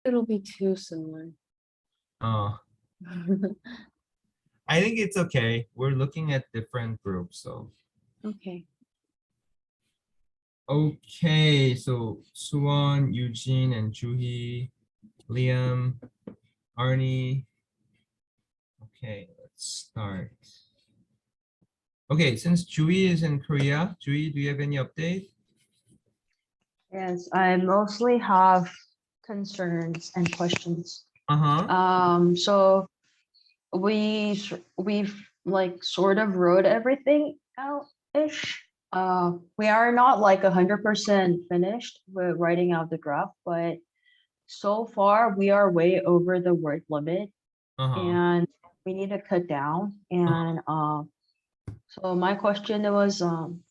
It'll be too similar. Uh, I think it's okay. We're looking at different groups, so. Okay. Okay, so Suwon, Eugene, and Juhi, Liam, Arnie. Okay, let's start. Okay, since Juhi is in Korea, Juhi, do you have any update? Yes, I mostly have concerns and questions. Uh-huh. So we've like sort of wrote everything out-ish. We are not like 100% finished with writing out the draft, but so far we are way over the word limit Uh-huh. and we need to cut down. And so my question was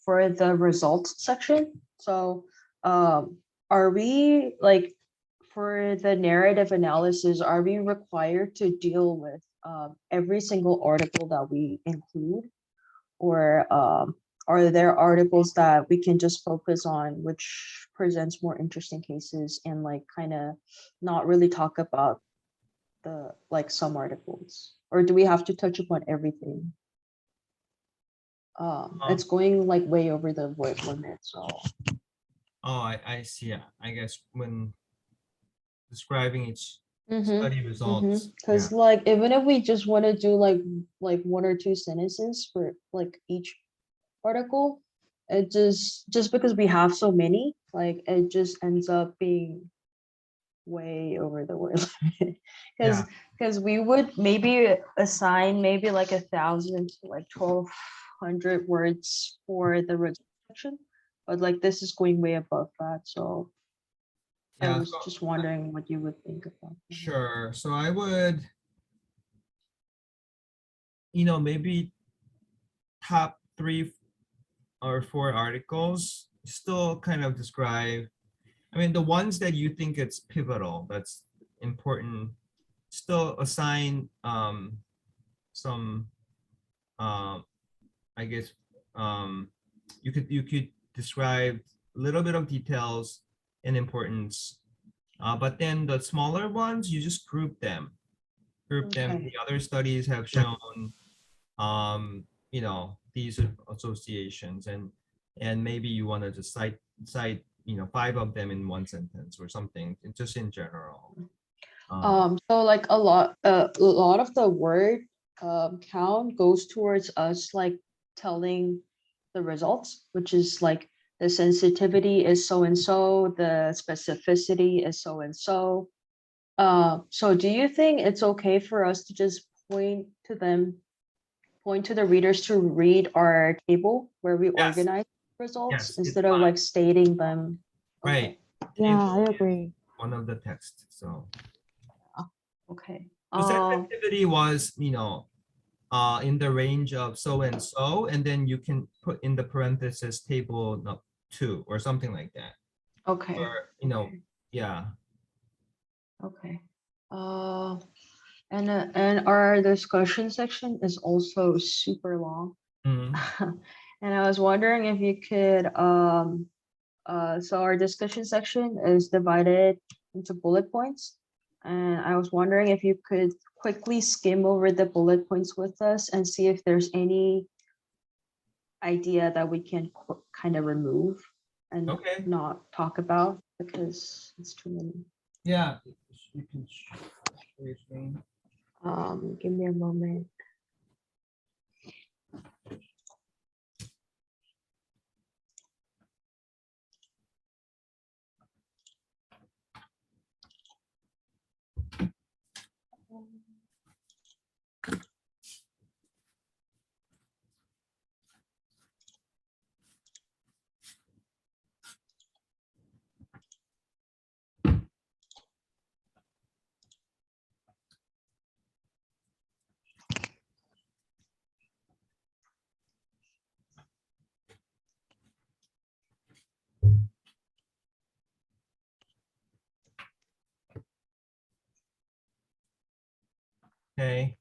for the results section. So are we like for the narrative analysis, are we required to deal with every single article that we include? Or are there articles that we can just focus on which presents more interesting cases and like kind of not really talk about the like some articles? Or do we have to touch upon everything? It's going like way over the word limit, so Oh, I see. Yeah. I guess when describing each study results. because like even if we just want to do like one or two sentences for like each article, it just because we have so many, like it just ends up being way over the word limit. Yeah. Because we would maybe assign maybe like 1,000 to like 1,200 words for the result section, but like this is going way above that, so I Yeah. was just wondering what you would think about that. Sure. So I would, maybe top 3 or 4 articles still kind of describe, I mean, the ones that you think it's pivotal, that's important, still assign some, I guess, you could describe a little bit of details and importance, but then the smaller ones, you just group them. Okay. The other studies have shown, these associations, and maybe you want to just cite 5 of them in one sentence or something, just in general. So like a lot of the word count goes towards us like telling the results, which is like the sensitivity is so and so, the specificity is so and so. So do you think it's okay for us to just point to the readers to read our table where we Yes, organize results yes, it's instead of fine. like stating them? Okay. Right. Yeah, Table I is agree. one of the texts. So Okay. the sensitivity was, in the range of so and so, and then you can put in the parenthesis table 2 or something like that. Okay. Or, Okay. yeah. Okay. And our discussion section is also super long. Mhm. And I was wondering if you could so our discussion section is divided into bullet points. And I was wondering if you could quickly skim over the bullet points with us and see if there's any idea that we can kind of remove and Okay. not talk about because it's too many. Yeah. You can share your screen. Give me a moment. Okay.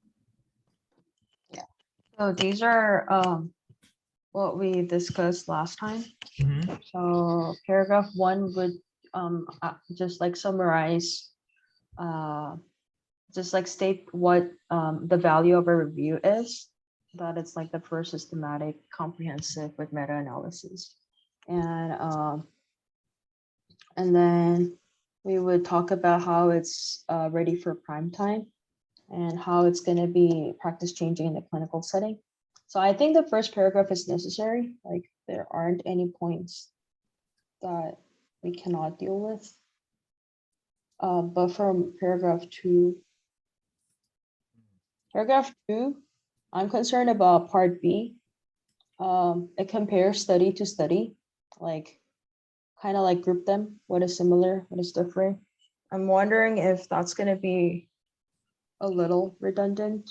So these are what we discussed last time. Mhm. So paragraph 1 would just like summarize uh, just like state what the value of a review is, that it's like the first systematic, comprehensive with meta-analysis. And then we would talk about how it's ready for prime time and how it's going to be practice changing in the clinical setting. So I think the first paragraph is necessary. Like there aren't any points that we cannot deal with. But from paragraph two, I'm concerned about part B. It compares study to study, like kind of like group them, what is similar, what is different. I'm wondering if that's going to be a little redundant,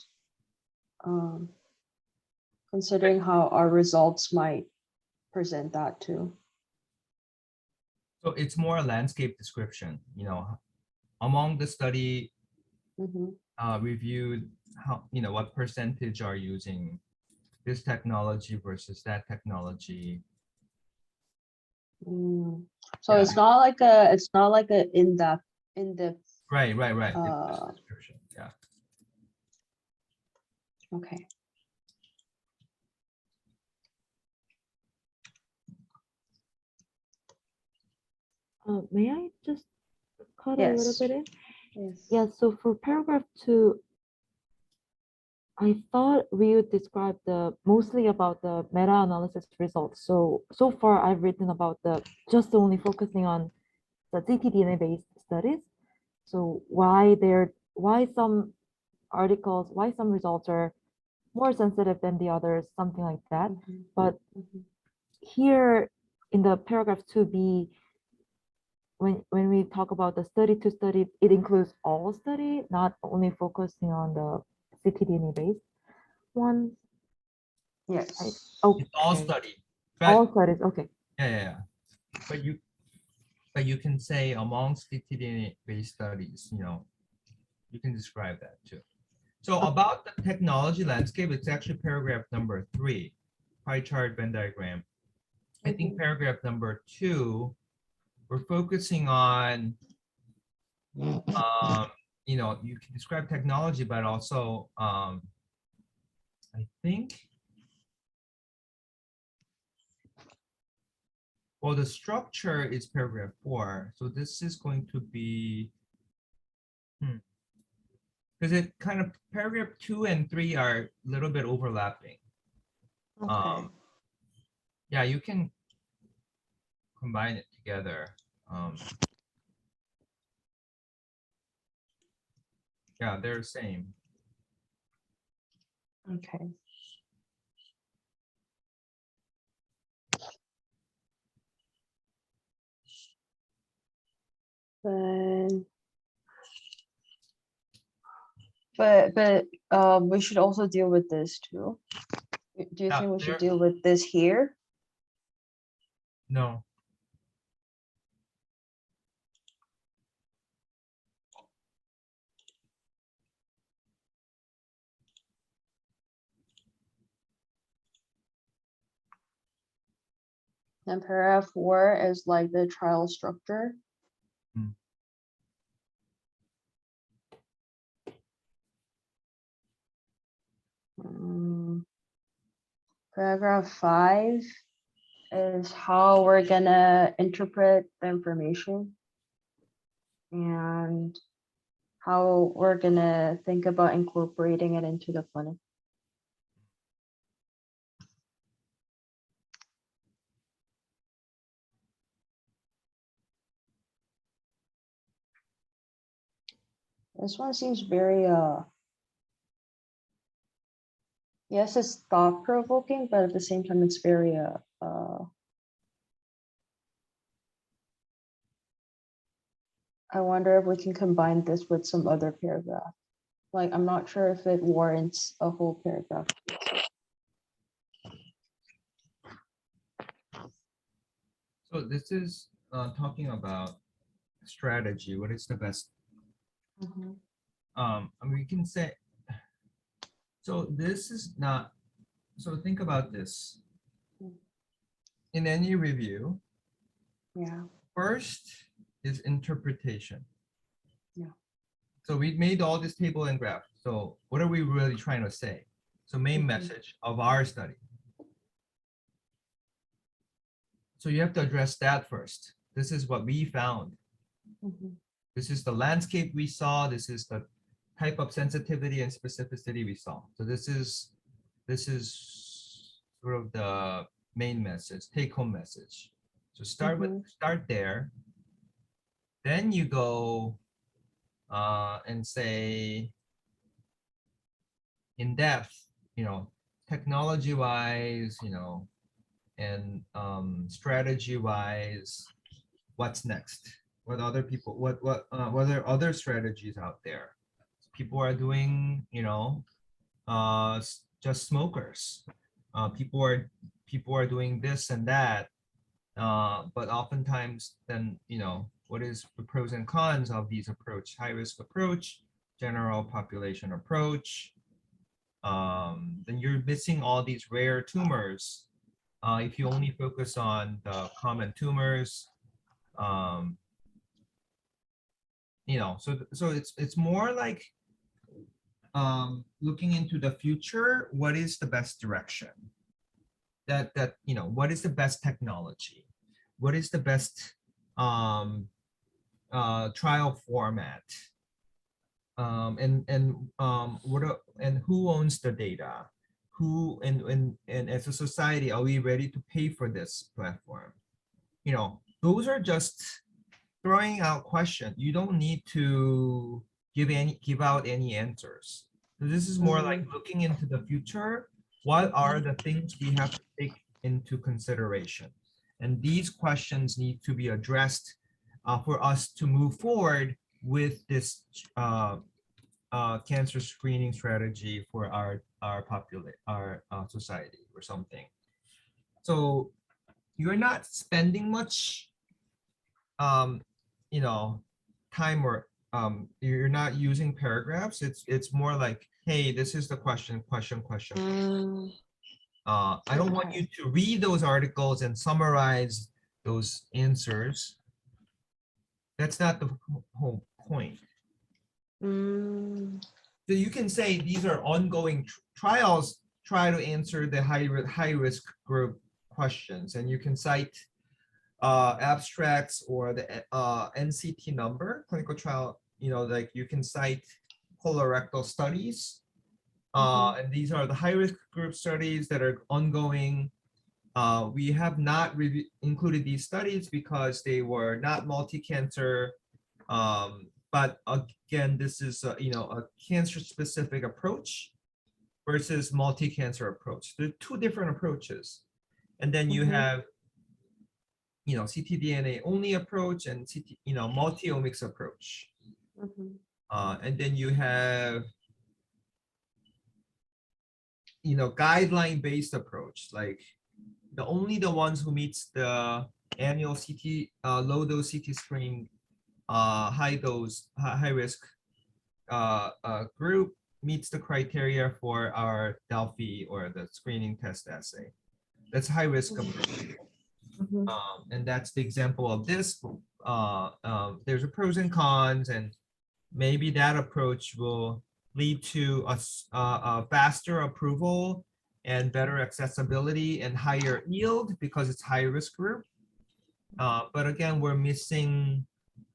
considering how our results might present that too. So it's more a landscape description, you know, among the study Mhm. reviewed, how, you know, what percentage are using this technology versus that technology. So Yeah. it's not like a in-depth. Right. It's just Uh, a description. Yeah. Okay. May I just cut a little Yes. bit in? Yes. Yeah, so for paragraph 2, I thought we would describe mostly about the meta-analysis results. So far I've written about just only focusing on the ctDNA-based studies. So why some articles, why some results are more sensitive than the others, something like that. Mhm. But Mhm. here in the paragraph 2b, when we talk about the study to study, it includes all study, not only focusing on the ctDNA based ones. Yes. It's all Okay, study. all But studies. Okay. yeah. But you can say amongst the ctDNA-based studies, you know, you can describe that too. So about the technology landscape, it's actually paragraph number 3, pie chart, Venn diagram. I think Mhm. paragraph number 2, we're focusing on, you know, you can describe technology, but also, I think, well, the structure is paragraph 4. So this is going to be, because it kind of, paragraph 2 and 3 are a little bit overlapping. Okay. Yeah, you can combine it together. Yeah, they're the same. Okay. But we should also deal with this too. Do you Yeah, think we should they're, deal with this here? no. And paragraph 4 is like the trial structure. Hmm. Paragraph 5 is how we're gonna interpret the information and how we're gonna think about incorporating it into the clinic. This one seems very yes, it's thought provoking, but at the same time it's very I wonder if we can combine this with some other paragraph. Like I'm not sure if it warrants a whole paragraph. So this is talking about strategy. What is the best? I mean, we can say. So this is not. So think about this. In any review, Yeah. first is interpretation. Yeah. So we made all this table and graph. So what are we really trying to say? So main Mhm. message of our study. So you have to address that first. This is what we found. Mhm. This is the landscape we saw. This is the type of sensitivity and specificity we saw. So this is sort of the main message, take home message. So start there. Then you go and say in depth, technology wise, and strategy wise, what's next? What other people, what are other strategies out there? People are doing, just smokers. People are doing this and that. But oftentimes then, what is the pros and cons of these approach? High risk approach, general population approach. Then you're missing all these rare tumors. If you only focus on the common tumors, so it's more like looking into the future. What is the best direction? What is the best technology? What is the best trial format? And who owns the data? Who and as a society, are we ready to pay for this platform? Those are just throwing out questions. You don't need to give out any answers. So this is more like looking into the future. What are the things we have to take into consideration? And these questions need to be addressed for us to move forward with this cancer screening strategy for our society or something. So you're not spending much time, or you're not using paragraphs. It's more like, hey, this is the question. I don't want you to read those articles and summarize those answers. That's not the whole point. So you can say these are ongoing trials, try to answer the high risk group questions, and you can cite abstracts or the NCT number, clinical trial, like you can cite colorectal studies. And these are the high risk group studies that are ongoing. We have not included these studies because they were not multi-cancer. But again, this is a cancer-specific approach versus multi-cancer approach. There are two different approaches. And then you have ctDNA only approach and multi-omics approach. And then you have guideline-based approach, like the ones who meets the annual CT low dose CT screen high risk group meets the criteria for our Delphi or the screening test assay. That's high risk approach. And that's the example of this. There's a pros and cons, and maybe that approach will lead to a faster approval and better accessibility and higher yield because it's high risk group. But again, we're missing,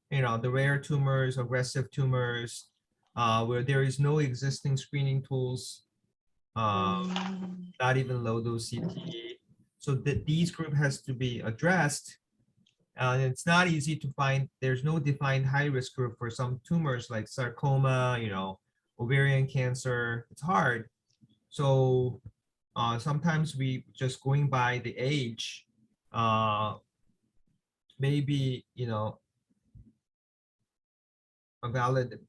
the rare tumors, aggressive tumors, where there is no existing screening tools, not even low dose CT. So that these group has to be addressed. And it's not easy to find. There's no defined high risk group for some tumors like sarcoma, ovarian cancer. It's hard. So sometimes we just going by the age, maybe, a valid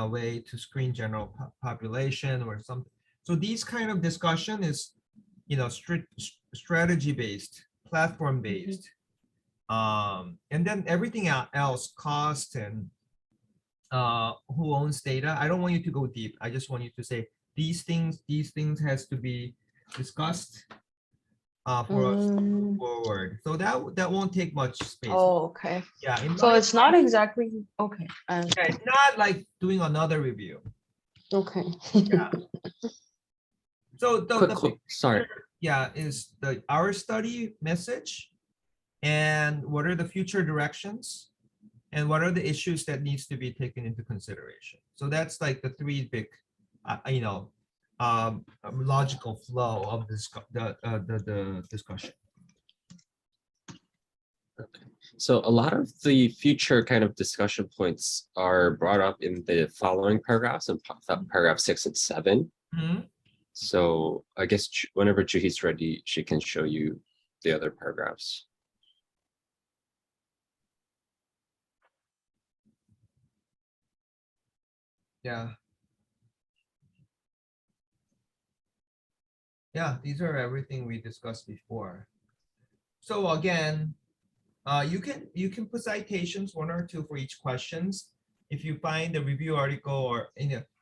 way to screen general population or something. So these kind of discussion is, strategy based, platform based. And then everything else, cost and who owns data. I don't want you to go deep. I just want you to say these things has to be discussed. for us to Mm. move forward. So that won't take much space. Oh, okay. Yeah, in So my it's not mind, exactly, okay. yeah, it's not like doing another review. Okay. So Sorry. yeah, is our study message, and what are the future directions, and what are the issues that needs to be taken into consideration. So that's like the three big, logical flow of the discussion. So a lot of the future kind of discussion points are brought up in the following paragraphs, in paragraph 6 and 7. Mhm. So I guess whenever Juhi's ready, she can show you the other paragraphs. Yeah. Yeah, these are everything we discussed before. So again, you can put citations, 1 or 2 for each questions. If you find a review article, or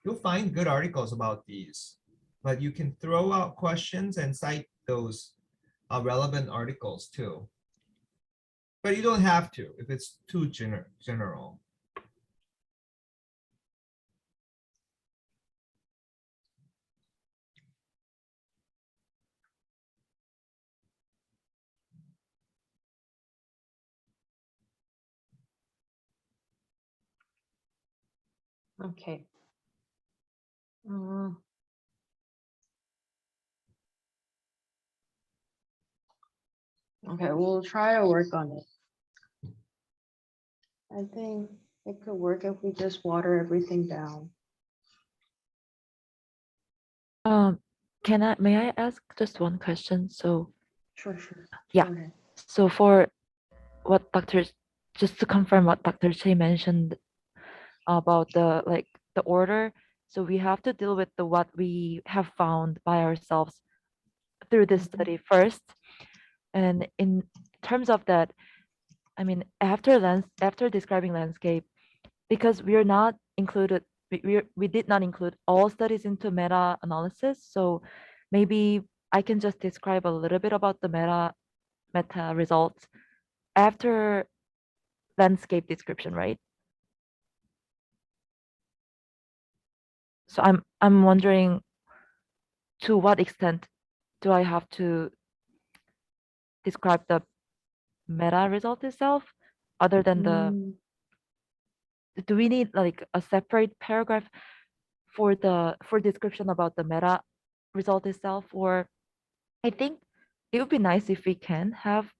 you'll find good articles about these, but you can throw out questions and cite those relevant articles too. But you don't have to if it's too general. Okay. Uh, Okay, we'll try to work on it. I think it could work if we just water everything down. May I ask just one question? So, Sure, sure. Yeah. Go ahead. so for what just to confirm what Dr. Che mentioned about the order, so we have to deal with what we have found by ourselves through this Mhm. study first. And in terms of that, I mean, after describing landscape, because we are not included, we did not include all studies into meta-analysis. So maybe I can just describe a little bit about the meta results after landscape description, right? So I'm wondering, to what extent do I have to describe the meta result itself, other than Mm, do we need like a separate paragraph for description about the meta result itself? Or I think it would be nice if we can have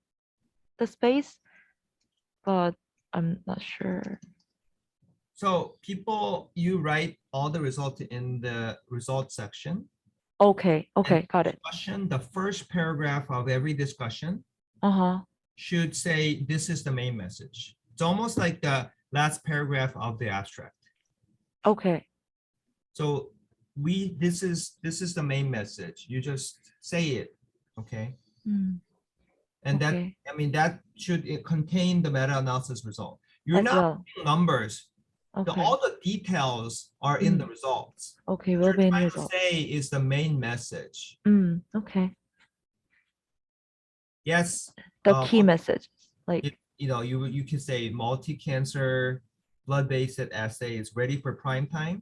the space, but I'm not sure. So you write all the results in the results section. Okay, And got it. discussion, the first paragraph of every discussion Uh-huh. should say, this is the main message. It's almost like the last paragraph of the abstract. Okay. So this is the main message. You just say it, okay? Mm, And okay. that should contain the meta-analysis result. You're As not well. putting numbers. Okay. All the details are in the results. Okay, What will you're be in trying to result. say is the main message. Okay. Yes. The key message, like, You can say multi-cancer blood-based assay is ready for prime time,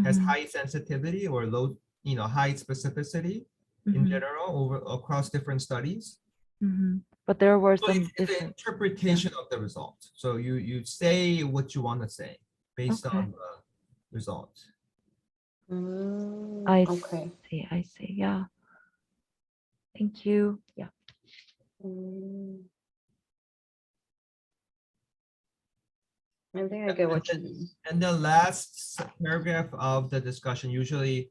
has mhm, high sensitivity or low, high specificity in mhm, general across different studies. mhm. But there were So some it's an different. interpretation of the result. So you say what you want to say based Okay. on the result. okay. I see. Yeah. Thank you. Yeah. Mm, I think I get what you mean. And the last paragraph of the discussion usually,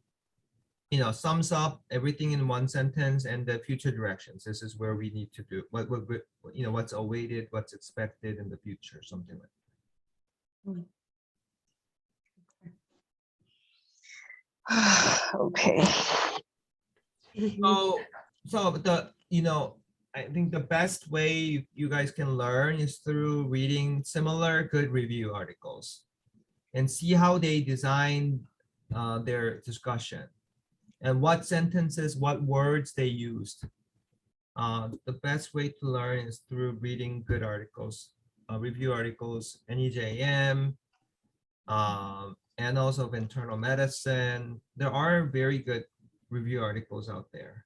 sums up everything in one sentence and the future directions. This is where we need to do what's awaited, what's expected in the future, something like Okay. that. So I think the best way you guys can learn is through reading similar good review articles and see how they design their discussion and what sentences, what words they used The best way to learn is through reading good articles, review articles, NEJM, and also of internal medicine. There are very good review articles out there.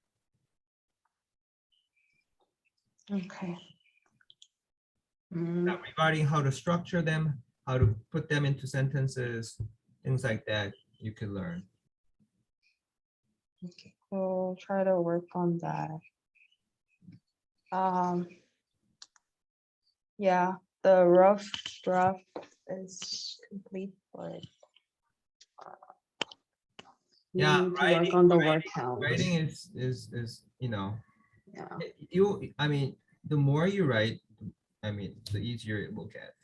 Okay. Mm, Now, regarding how to structure them, how to put them into sentences, things like that, you can learn. okay, we'll try to work on that. Yeah, the rough draft is complete, but we Yeah, need to work on the word count. Writing is you know, Yeah. I mean, the more you write, I mean, the easier it will get.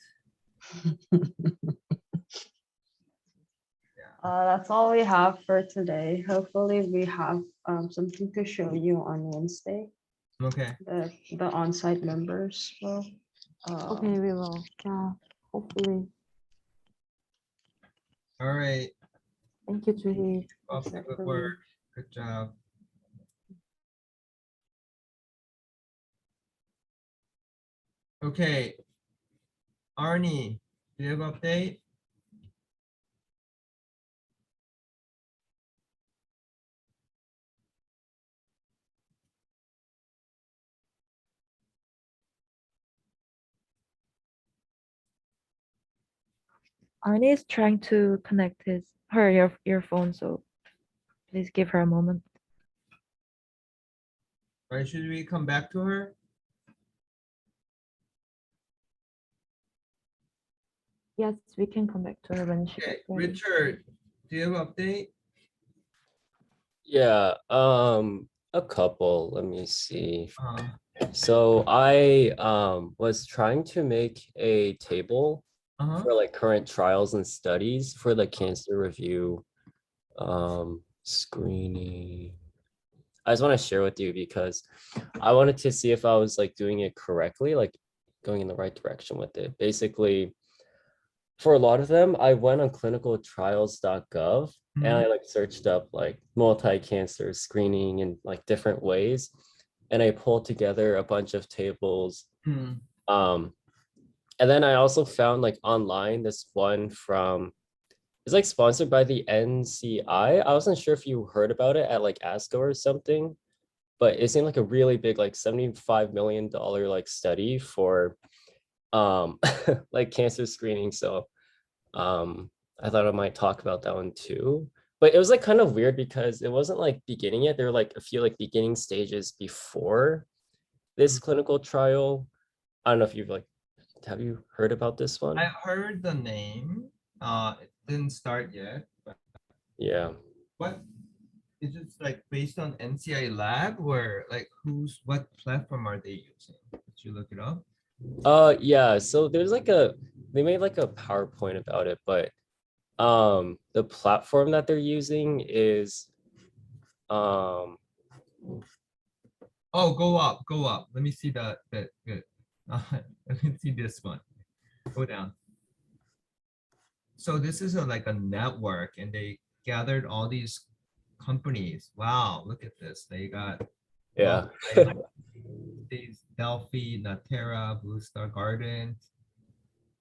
That's all we have for today. Hopefully we have something to show you on Wednesday. Okay. The on-site members will. Okay, we will. Yeah, hopefully. All right. Thank you, Judy. Off That's it good for me. work. Good job. Okay. Arnie, do you have update? Arnie is trying to connect her earphone, so please give her a moment. Right, should we come back to her? Yes, we can come back to her when she Okay, gets ready. Richard, do you have update? Yeah, a couple. Let me see. Uh, So I was trying to make a table uh-huh. for like current trials and studies for the cancer review screening. I just want to share with you because I wanted to see if I was like doing it correctly, like going in the right direction with it. Basically, for a lot of them, I went on clinicaltrials.gov and I like searched up like multi-cancer screening in like different ways. And I pulled together a bunch of tables. Hmm. And then I also found like online this one from, it's like sponsored by the NCI. I wasn't sure if you heard about it at like ASCO or something, but it seemed like a really big, like $75 million like study for like cancer screening. So I thought I might talk about that one too. But it was like kind of weird because it wasn't like beginning yet. There were like a few like beginning stages before this clinical trial. I don't know if you've like, have you heard about this one? I heard the name. It didn't start yet, but Yeah. what is it like based on NCI lab or like what platform are they using? Did you look it up? Yeah, so there's like they made like a PowerPoint about it, but the platform that they're using is Oh, go up, go up. Let me see that good. Let me see this one. Go down. So this is like a network and they gathered all these companies. Wow, look at this. They got yeah. these Delphi, Natera, Blue Star Garden,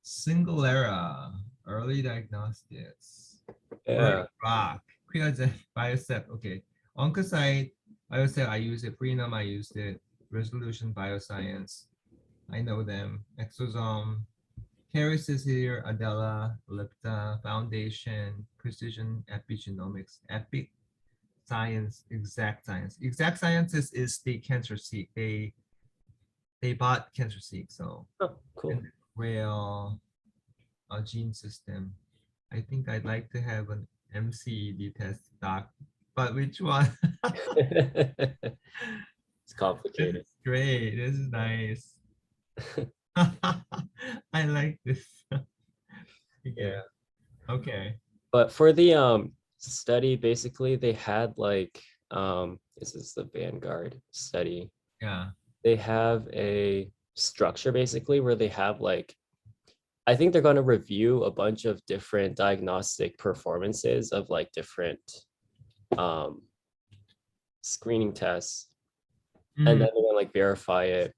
Singlera, Early Diagnostics, Yeah. Rock, Creogen, Biocept. Okay, Oncocyte, Biocept. I use it. Freenome, I used it. Resolution Bioscience. I know them. Exosome. Harris is here. Adela, Ellipta, Foundation, Precision Epigenomics, Epic Science, Exact Science. Exact Sciences is the CancerSeek. They bought CancerSeek, so Oh, cool. and Rail, Gene System. I think I'd like to have an MCED test doc, but which one? It's This complicated. is great. This is nice. I like this. Yeah. Okay. But for the study, basically they had like this is the Vanguard study. Yeah. They have a structure basically where they have like, I think they're going to review a bunch of different diagnostic performances of like different screening tests. Mhm. and then we're gonna like verify it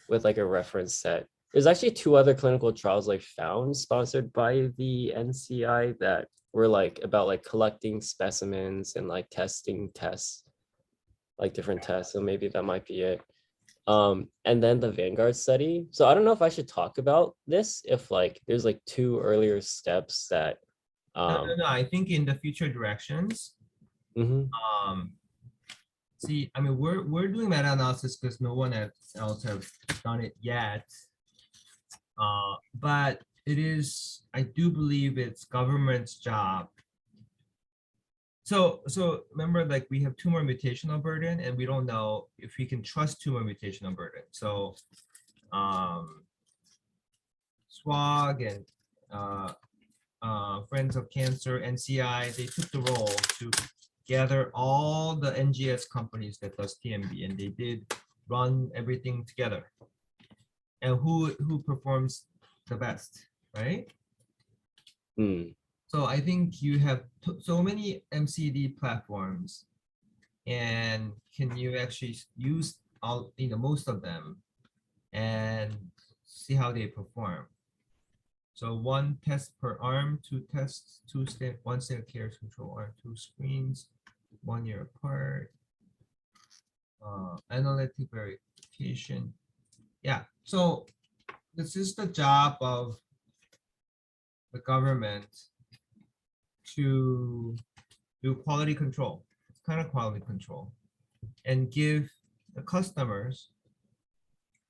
with like a reference set. There's actually 2 other clinical trials I found sponsored by the NCI that were like about like collecting specimens and like testing tests, like different tests. So maybe that might be it. And then the Vanguard study. So I don't know if I should talk about this if like there's like 2 earlier steps that No, I think in the future directions, mhm. see, I mean, we're doing meta-analysis because no one else have done it yet. But it is, I do believe it's government's job. So remember, like we have tumor mutational burden, and we don't know if we can trust tumor mutational burden. So, SWOG and Friends of Cancer, NCI, they took the role to gather all the NGS companies that does TMB, and they did run everything together. And who performs the best, right? Mm, So I think you have so many MCD platforms, and can you actually use all, most of them and see how they perform? So 1 test per arm, 2 tests, 1 standard care control arm, 2 screens, 1 year apart. Analytic verification. Yeah, so this is the job of the government to do quality control. It's kind of quality control, and give the customers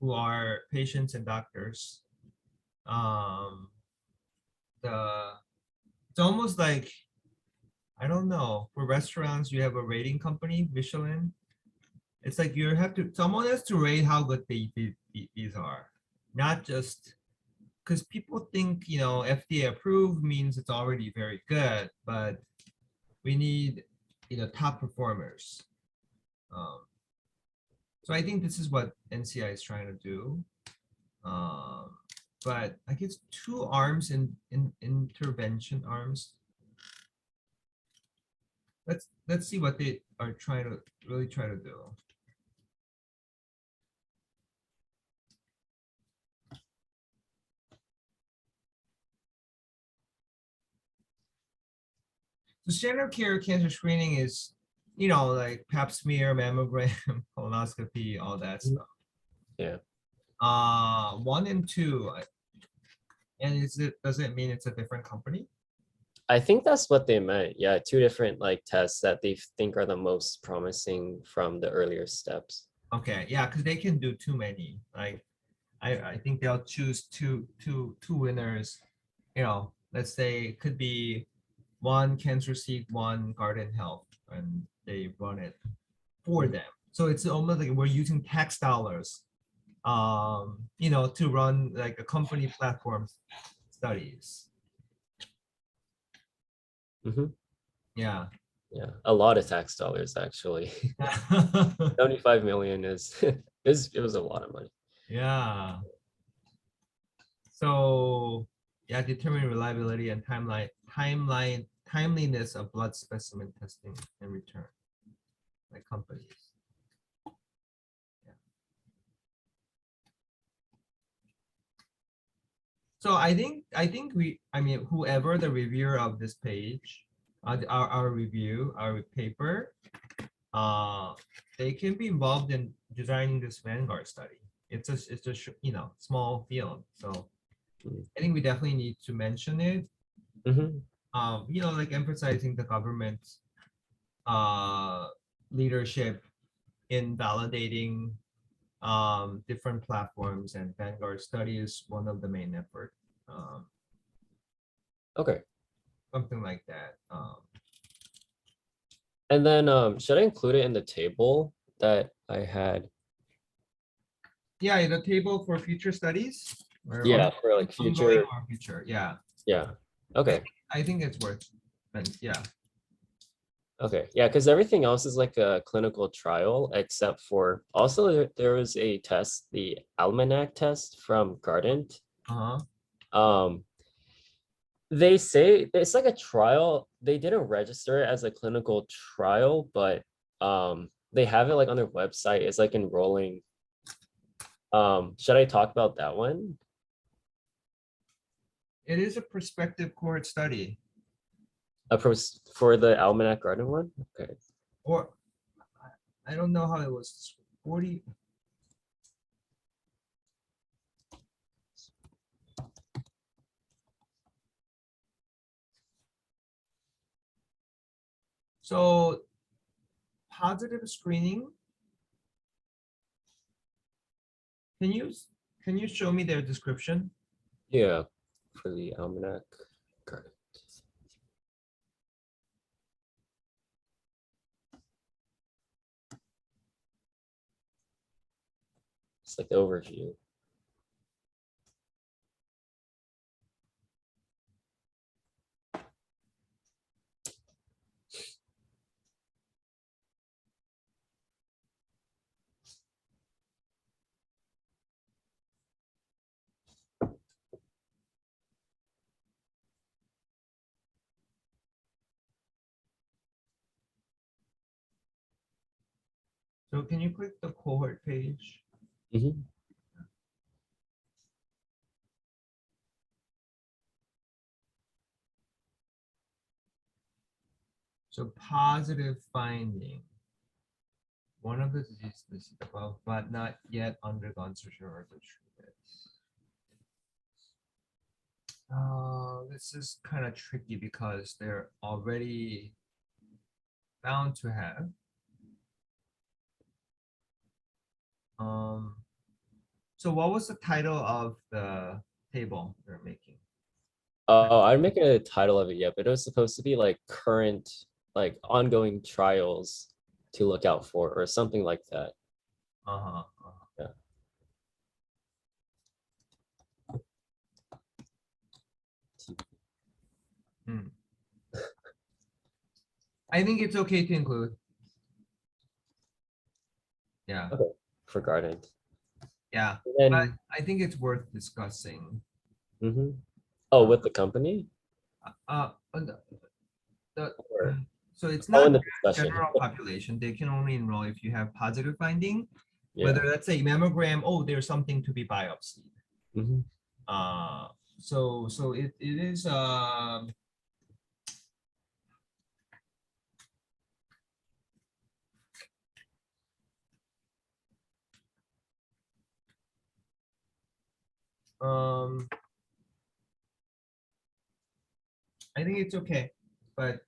who are patients and doctors it's almost like, I don't know, for restaurants you have a rating company, Michelin. It's like you have to, someone has to rate how good these are, not just because people think, FDA approved means it's already very good, but we need, top performers. So I think this is what NCI is trying to do. But I guess 2 arms in intervention arms. Let's see what they are trying to really try to do. So standard care cancer screening is, like pap smear, mammogram, colonoscopy, all that stuff. yeah. 1 and 2, and does it mean it's a different company? I think that's what they meant. Yeah, 2 different like tests that they think are the most promising from the earlier steps. Okay, yeah, because they can do too many. Like, I think they'll choose two winners. Let's say it could be 1 CancerSeek, 1 Garden Health, and they run it for them. So it's almost like we're using tax dollars, to run like a company platform studies. Mhm. Yeah. Yeah, a lot of tax dollars actually. 75 million is it was a lot of money. Yeah. So yeah, determine reliability and timeliness of blood specimen testing and return, like companies. Yeah. So I think whoever the reviewer of this page, our review, our paper, they can be involved in designing this Vanguard study. It's a small field, so I think we definitely need to mention it. Mhm. Like emphasizing the government's leadership in validating different platforms, and Vanguard study is one of the main effort. Okay. Something like that. And then should I include it in the table that I had? Yeah, the table for future studies. Or Yeah, for like ongoing future. or future. Yeah, Yeah. Okay. I think it's worth. Yeah. Okay. Yeah, because everything else is like a clinical trial, except for also there was a test, the Almanac test from Guardant. Uh-huh. They say it's like a trial. They didn't register it as a clinical trial, but they have it like on their website. It's like enrolling. Should I talk about that one? It is a prospective cohort study, For the Almanac Garden one? Okay. or I don't know how it was 40. So positive screening. Can you show me their description? Yeah, for the Almanac Garden. It's like the overview. So can you click the cohort page? Mhm. So positive finding. One of the diseases listed above, but not yet undergone surgery or been treated. This is kind of tricky because they're already bound to have. So what was the title of the table they're making? Oh, I'm making a title of it yet, but it was supposed to be like current, like ongoing trials to look out for, or something like that. Uh-huh. Yeah. Hmm. I think it's okay to include. Yeah, For garden. yeah, And but then, I think it's worth discussing. mhm. Oh, with the company? And Or, so it's oh, in not the discussion. general population. They can only enroll if you have positive finding. Yeah. Whether let's say mammogram, oh, there's something to be biopsied. Mhm. So it is um I think it's okay, but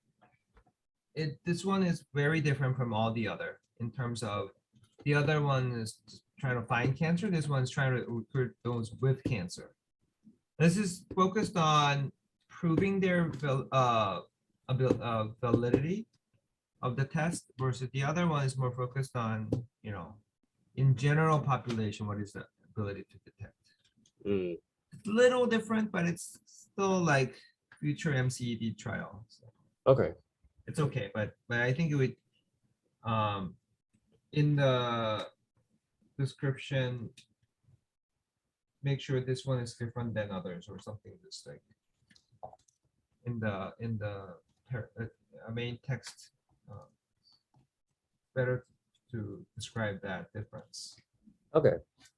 this one is very different from all the other in terms of the other one is just trying to find cancer. This one's trying to recruit those with cancer. This is focused on proving their validity of the test versus the other one is more focused on, in general population, what is the ability to detect. Mm. It's a little different, but it's still like future MCED trial. So Okay. it's okay, but I think it would in the description make sure this one is different than others or something just like in the main text better to describe that difference. Okay.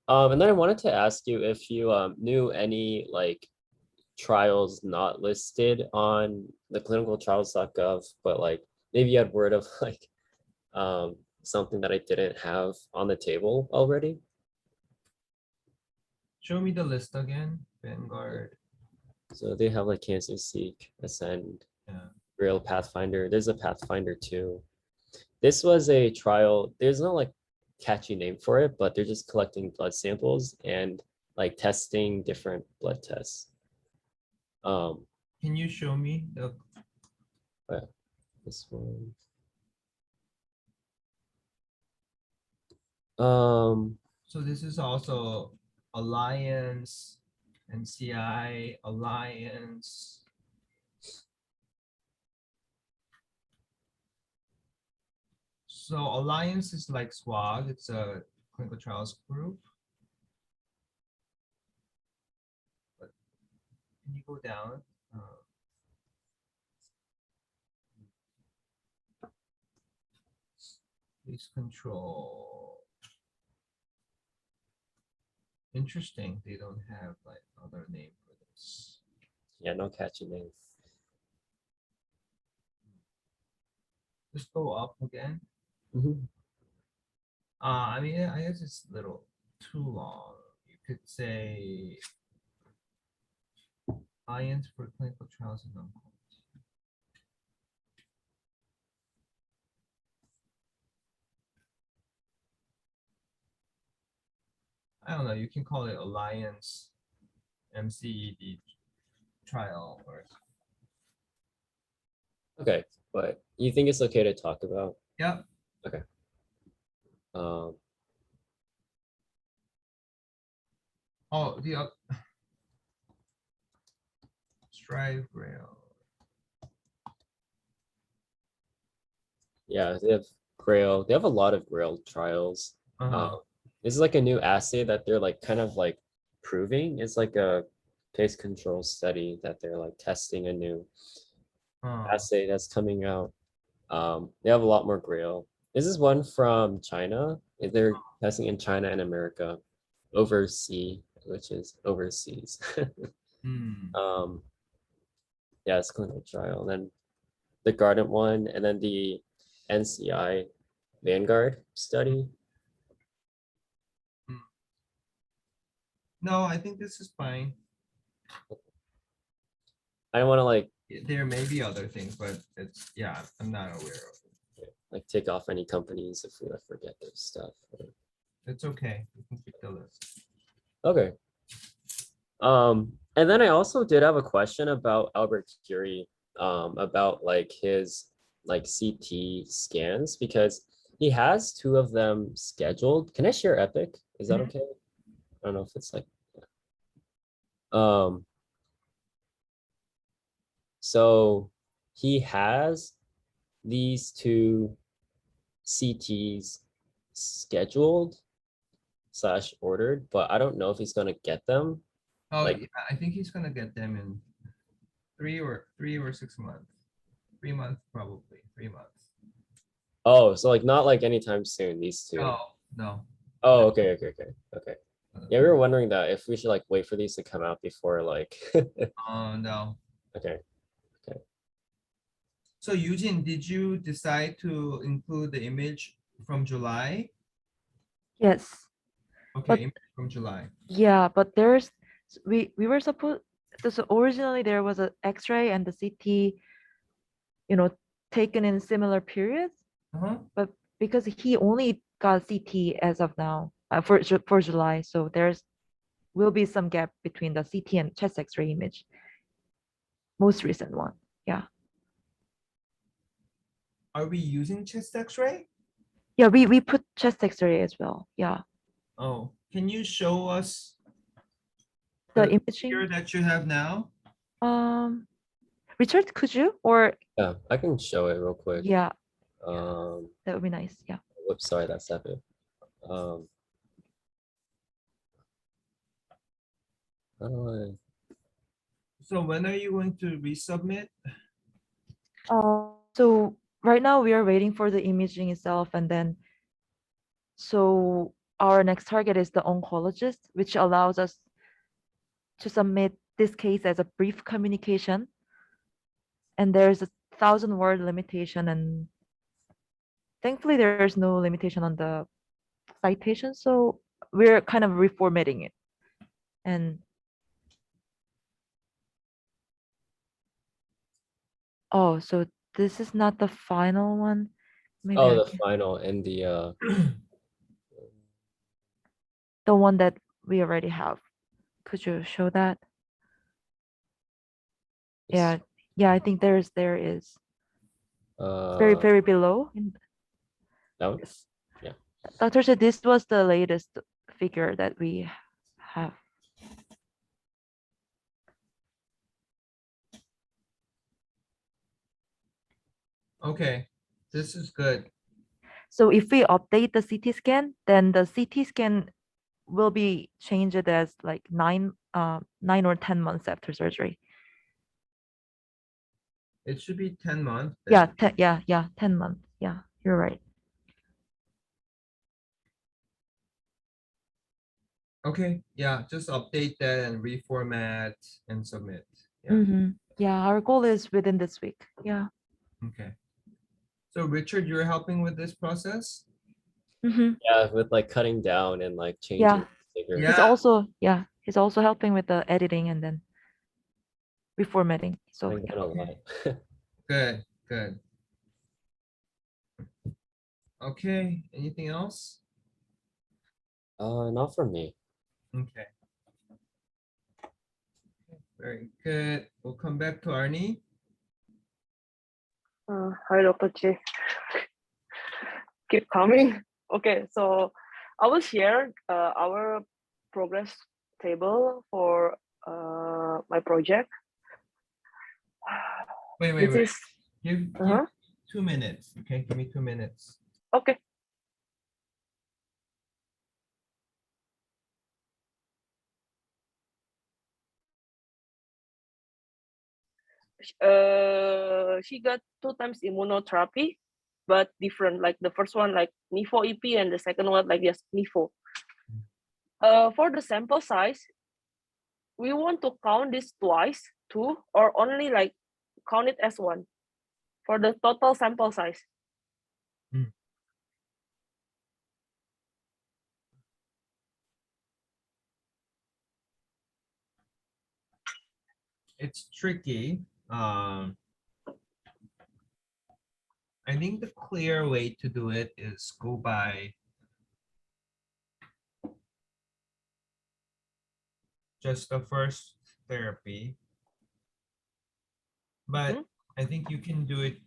And then I wanted to ask you if you knew any like trials not listed on the clinicaltrials.gov, but like maybe you had word of like something that I didn't have on the table already. Show me the list again. Vanguard. So they have like Cancer Seek, Ascend, Yeah. Real Pathfinder. There's a Pathfinder too. This was a trial. There's no like catchy name for it, but they're just collecting blood samples and like testing different blood tests. Can you show me the This one. so this is also Alliance, NCI, Alliance. So Alliance is like SWOG, it's a clinical trials group. But can you go down? Case control. Interesting, they don't have like other name for this. Yeah, no catchy name. Just go up again. Mhm. I mean, I guess it's a little too long. You could say Alliance for Clinical Trials in Oncology. I don't know, you can call it Alliance MCED trial or, Okay, but you think it's okay to talk about? yeah, Um, oh, the Strive Rail. yeah, they have Grail. They have a lot of Grail trials. Uh-huh. This is like a new assay that they're like kind of like proving. It's like a case control study that they're like testing a new assay that's coming out. They have a lot more Grail. This is one from China. They're testing in China and America, overseas, which is overseas. Hmm. Yeah, it's clinical trial. And then the Guardant one, and then the NCI Vanguard study. No, I think this is fine. I don't want to There may be other things, but it's, yeah, I'm not aware of it. like take off any companies if we forget their stuff. It's okay, we can keep the list. Okay. And then I also did have a question about Albert Curie, about like his like CT scans, because he has two of them scheduled. Can I share Epic? Is that Mhm. okay? I don't know if it's like, um, so he has these two CTs scheduled slash ordered, but I don't know if he's gonna get them. Oh, Like- yeah, I think he's gonna get them in 3 or 6 months. 3 months, probably, 3 months. Oh, so like not like anytime soon, these two. No, no. Oh, okay. uh, Yeah, we were wondering that if we should like wait for these to come out before like, No. okay. So Eugene, did you decide to include the image from July? Yes. Okay, But- image from July. Yeah, but there's we were supposed so originally there was an X-ray and the CT, taken in similar periods, Uh-huh. but because he only got CT as of now, for July, so there's will be some gap between the CT and chest X-ray image. Most recent one. Yeah. Are we using chest X-ray? Yeah, we put chest X-ray as well. Yeah. Oh, can you show us The the imaging. figure that you have now? Richard, could you? Or Yeah, I can show it real quick. yeah, Um, that would be nice. Yeah. whoops, sorry, that's Epic. How do I? So when are you going to resubmit? So right now we are waiting for the imaging itself, and then so our next target is the oncologist, which allows us to submit this case as a brief communication. And there's a 1,000-word limitation, and thankfully there's no limitation on the citation, so we're kind of reformatting it. And oh, so this is not the final one. Maybe Oh, I the can, final and the one that we already have. Could you show that? Yeah, yeah, I think there is. Very, uh, very below. that one? Yes. Yeah. Dr. said this was the latest figure that we have. Okay, this is good. So if we update the CT scan, then the CT scan will be changed as like 9 or 10 months after surgery. It should be 10 months. Yeah, 10 months. Yeah, you're right. Okay, yeah, just update that and reformat and submit. Yeah, Mm-hmm. Yeah, our goal is within this week. Yeah. okay. So Richard, you're helping with this process? Mm-hmm. Yeah, with like cutting down and like Yeah. changing figures. Yeah. He's also helping with the editing and then reformatting. So Cutting down a lot. Good, good. Okay, anything else? Not for me. Okay. Very good. We'll come back to Arnie. Hi, Dr. J. Keep coming. Okay, so I will share our progress table for my project. Wait, wait, This wait. is Give uh-huh. 2 minutes. Okay, give me 2 minutes. Okay. She got 2 times immunotherapy, but different. Like the first one, like NIFO EP, and the second one, like yes, NIFO. For the sample size, we want to count this twice, too, or only like count it as one for the total sample size. It's tricky. I think the clear way to do it is go by just the first therapy. But Mhm. I think you can do it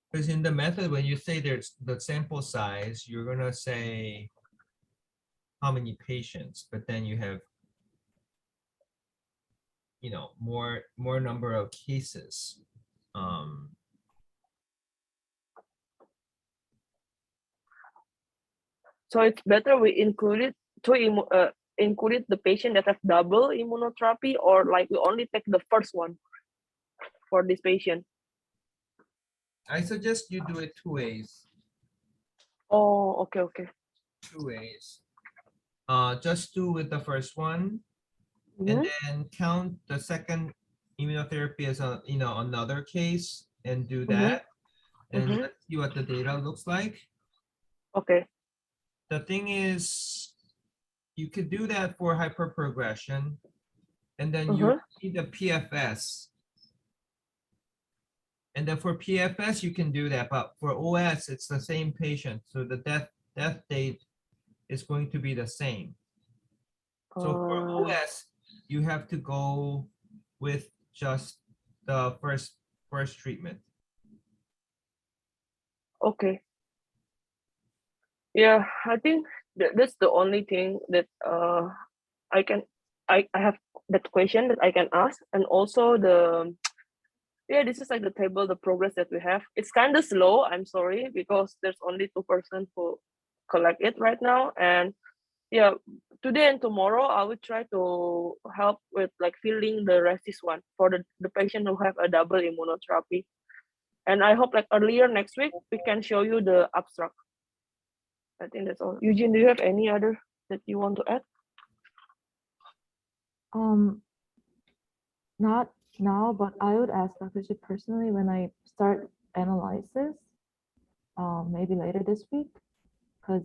because in the method, when you say there's the sample size, you're gonna say how many patients, but then you have, more number of cases. So it's better we included included the patient that have double immunotherapy, or like we only take the first one for this patient. I suggest you do it 2 ways. Oh, okay. 2 ways. Just do with the first one, and Mhm. then count the second immunotherapy as another case and do Mhm. that, and Mhm. let's see what the data looks like. Okay. The thing is, you could do that for hyperprogression, and then you Mhm. see the PFS. And then for PFS, you can do that, but for OS, it's the same patient, so the death date is going to be the same. So for OS, you have to go with just the first treatment. Okay. Yeah, I think that's the only thing that I can I have that question that I can ask, and also yeah, this is like the table, the progress that we have. It's kind of slow. I'm sorry, because there's only 2% who collect it right now, and yeah, today and tomorrow I will try to help with like filling the resist one for the patient who have a double immunotherapy, and I hope like earlier next week we can show you the abstract. I think that's all. Eugene, do you have any other that you want to add? Not now, but I would ask Dr. Shi personally when I start analysis, maybe later this week, because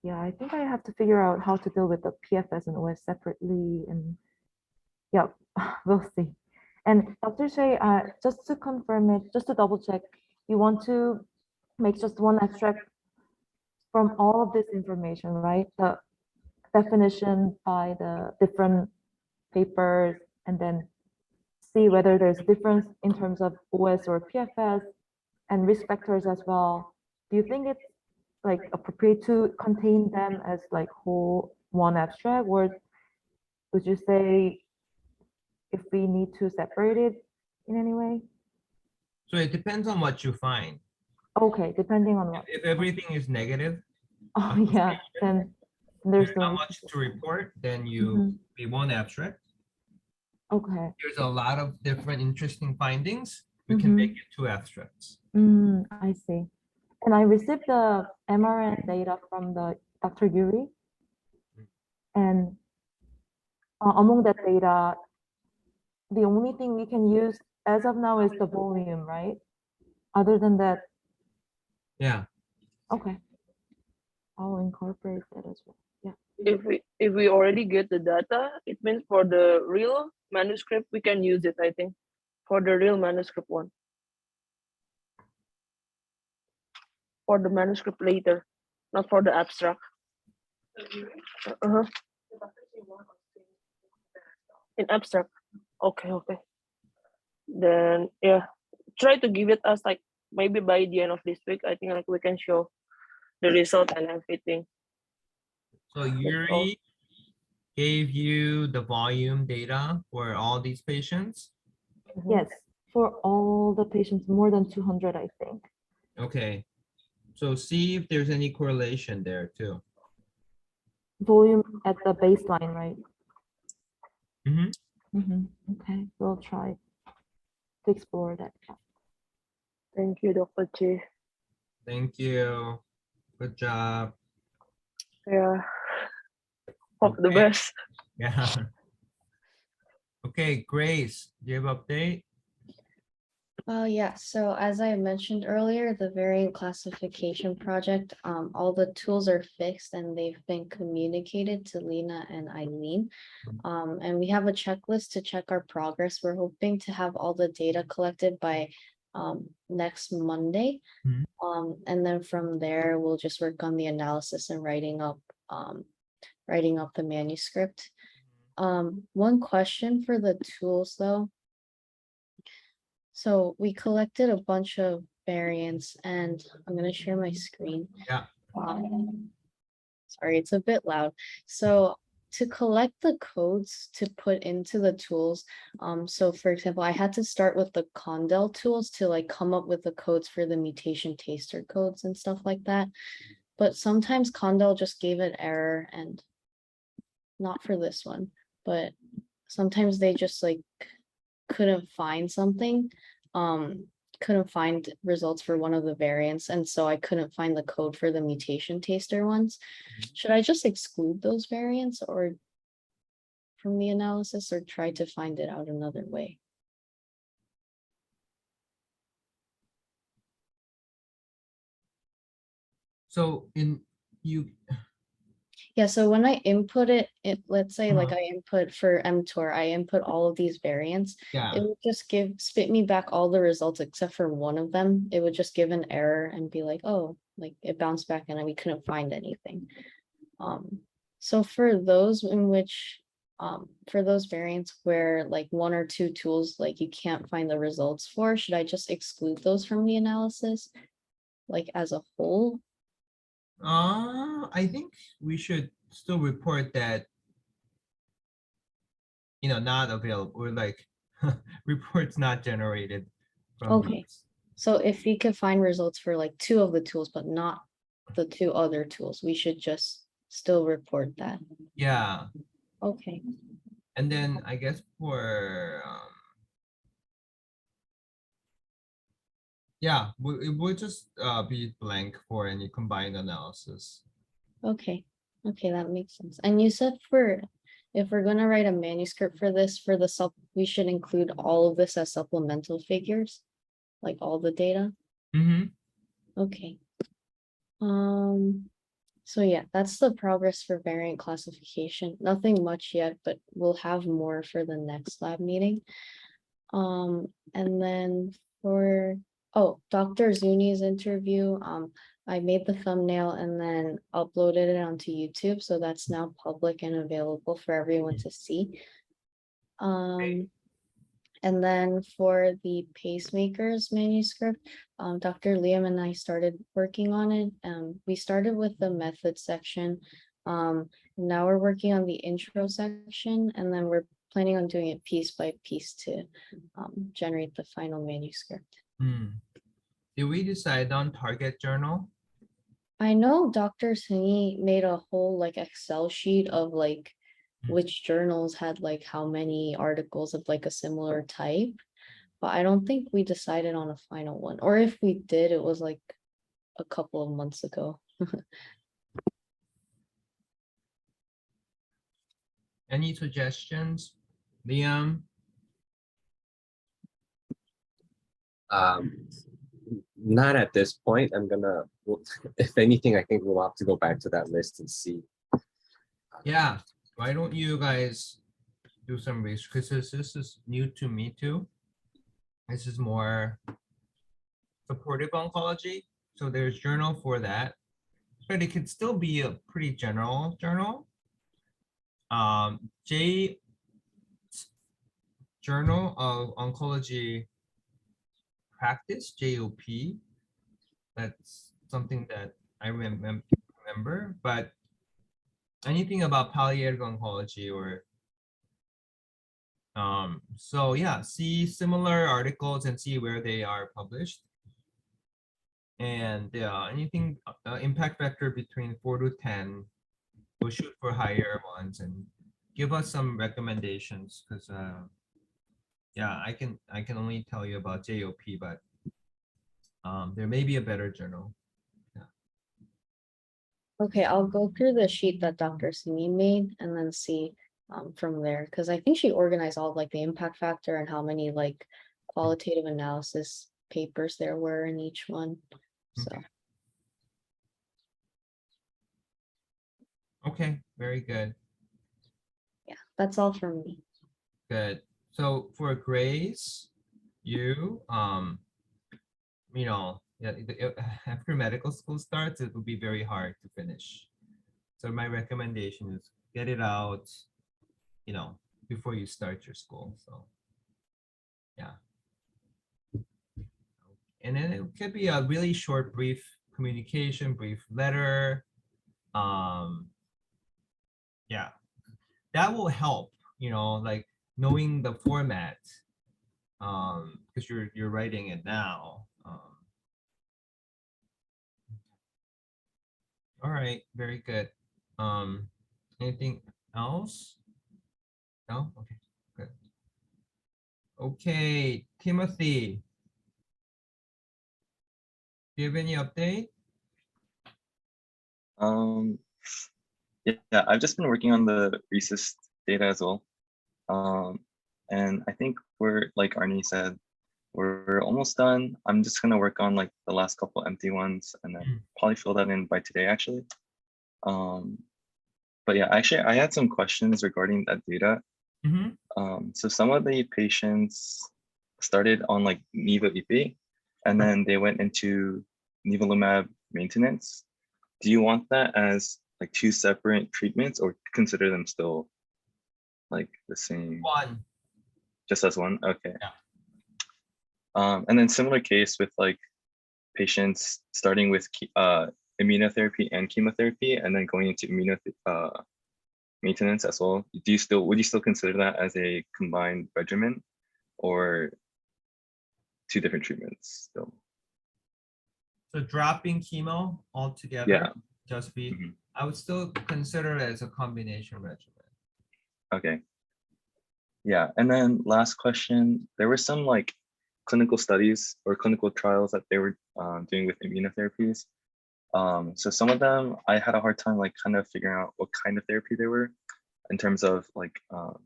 yeah, I think I have to figure out how to deal with the PFS and OS separately, and yeah, we'll see. And Dr. Shea, just to confirm it, just to double check, you want to make just one abstract from all of this information, right? The definition by the different papers, and then see whether there's difference in terms of OS or PFS and risk factors as well. Do you think it's like appropriate to contain them as like whole one abstract, or would you say if we need to separate it in any way? So it depends on what you find. Okay, depending on what. If everything is negative, Oh yeah, then there's there's no not need much to. to report, then you Mhm. be one abstract. Okay. There's a lot of different interesting findings. We can make it 2 abstracts. I see. And I received the MRN data from the Dr. Yuri. And among that data, the only thing we can use as of now is the volume, right? Other than that, Yeah. okay. I'll incorporate that as well. Yeah. If we already get the data, it means for the real manuscript we can use it, I think, for the real manuscript one. For the manuscript later, not for the abstract. Uh-huh. In abstract. Okay, okay. Then yeah, try to give it us like maybe by the end of this week. I think like we can show the result and everything. So Yuri gave you the volume data for all these patients? Yes, for all the patients, more than 200, I think. Okay. So see if there's any correlation there too. Volume at the baseline, right? Mm-hmm. Okay, we'll try to explore that. Thank you, Dr. Chi. Thank you. Good job. Yeah. Hope the Okay. best. Yeah. Okay, Grace, do you have update? Yeah, so as I mentioned earlier, the variant classification project, all the tools are fixed and they've been communicated to Lena and Eileen. And we have a checklist to check our progress. We're hoping to have all the data collected by next Monday. Mhm. And then from there, we'll just work on the analysis and writing up the manuscript. One question for the tools though. So we collected a bunch of variants and I'm gonna share my screen. Yeah. Sorry, it's a bit loud. So to collect the codes to put into the tools, so for example, I had to start with the Condel tools to like come up with the codes for the mutation taster codes and stuff like that. But sometimes Condel just gave an error and not for this one, but sometimes they just like couldn't find something, couldn't find results for one of the variants, and so I couldn't find the code for the mutation taster ones. Should I just exclude those variants or from the analysis or try to find it out another way? So Yeah, so when I input it, let's say like Uh-huh. I input for mTOR, I input all of these variants. yeah, It would just spit me back all the results except for one of them. It would just give an error and be like, oh, like it bounced back and we couldn't find anything. So for those in which, for those variants where like one or two tools, like you can't find the results for, should I just exclude those from the analysis? Like as a whole? I think we should still report that, not available, or like reports not generated from Okay. these. So if we could find results for like two of the tools, but not the two other tools, we should just still report that. Yeah. Okay. And then I guess for yeah, it would just be blank for any combined analysis. Okay. Okay, that makes sense. And you said if we're gonna write a manuscript for this, we should include all of this as supplemental figures, like all the data. Mm-hmm. Okay. So yeah, that's the progress for variant classification. Nothing much yet, but we'll have more for the next lab meeting. And then for Dr. Zuni's interview, I made the thumbnail and then uploaded it onto YouTube, so that's now public and available for everyone to see. And then for the pacemakers manuscript, Dr. Liam and I started working on it. We started with the method section. Now we're working on the intro section, and then we're planning on doing it piece by piece to generate the final manuscript. Did we decide on target journal? I know Dr. Singhi made a whole like Excel sheet of like which journals had like how many articles of like a similar type, but I don't think we decided on a final one. Or if we did, it was like a couple of months ago. Any suggestions, Liam? Not at this point. If anything, I think we'll have to go back to that list and see. Yeah, why don't you guys do some research? Because this is new to me too. This is more supportive oncology. So there's journal for that, but it could still be a pretty general journal. J Journal of Oncology Practice, JOP. That's something that I remember, but anything about palliative oncology or so yeah, see similar articles and see where they are published. And anything impact factor between 4 to 10, we'll shoot for higher ones and give us some recommendations because yeah, I can only tell you about JOP, but there may be a better journal. Okay, I'll go through the sheet that Dr. Simi made and then see from there, because I think she organized all of, like the impact factor and how many like qualitative analysis papers there were in each one. So Okay, very good. yeah, that's all from me. Good. So for Grace, you know, yeah, after medical school starts, it will be very hard to finish. So my recommendation is get it out, you know, before you start your school. So yeah. And then it could be a really short, brief communication, brief letter. Yeah, that will help, you know, like knowing the format, because you're writing it now. All right, very good. Anything else? No? Okay, good. Okay, Timothy. Do you have any update? Yeah, I've just been working on the RESIST data as well. And I think we're, like Arnie said, we're almost done. I'm just gonna work on like the last couple empty ones and then probably fill that in by today actually. But yeah, actually I had some questions regarding that data. So some of the patients started on like nivo-ipi and then they went into nivolumab maintenance. Do you want that as like two separate treatments or consider them still like the same? One. Just as one? Okay. Yeah. And then similar case with like patients starting with immunotherapy and chemotherapy and then going into maintenance as well. Would you still consider that as a combined regimen or two different treatments still? So dropping chemo altogether, Yeah. just be, I would still consider it as a combination regimen. Okay. Yeah, and then last question, there were some like clinical studies or clinical trials that they were doing with immunotherapies. So some of them I had a hard time like kind of figuring out what kind of therapy they were in terms of like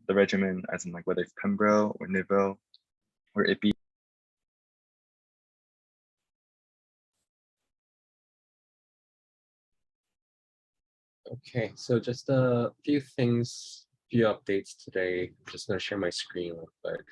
the regimen, as in like whether it's Pembro or Nivo or Ipi. Okay, so just a few things, few updates today. I'm just gonna share my screen real quick.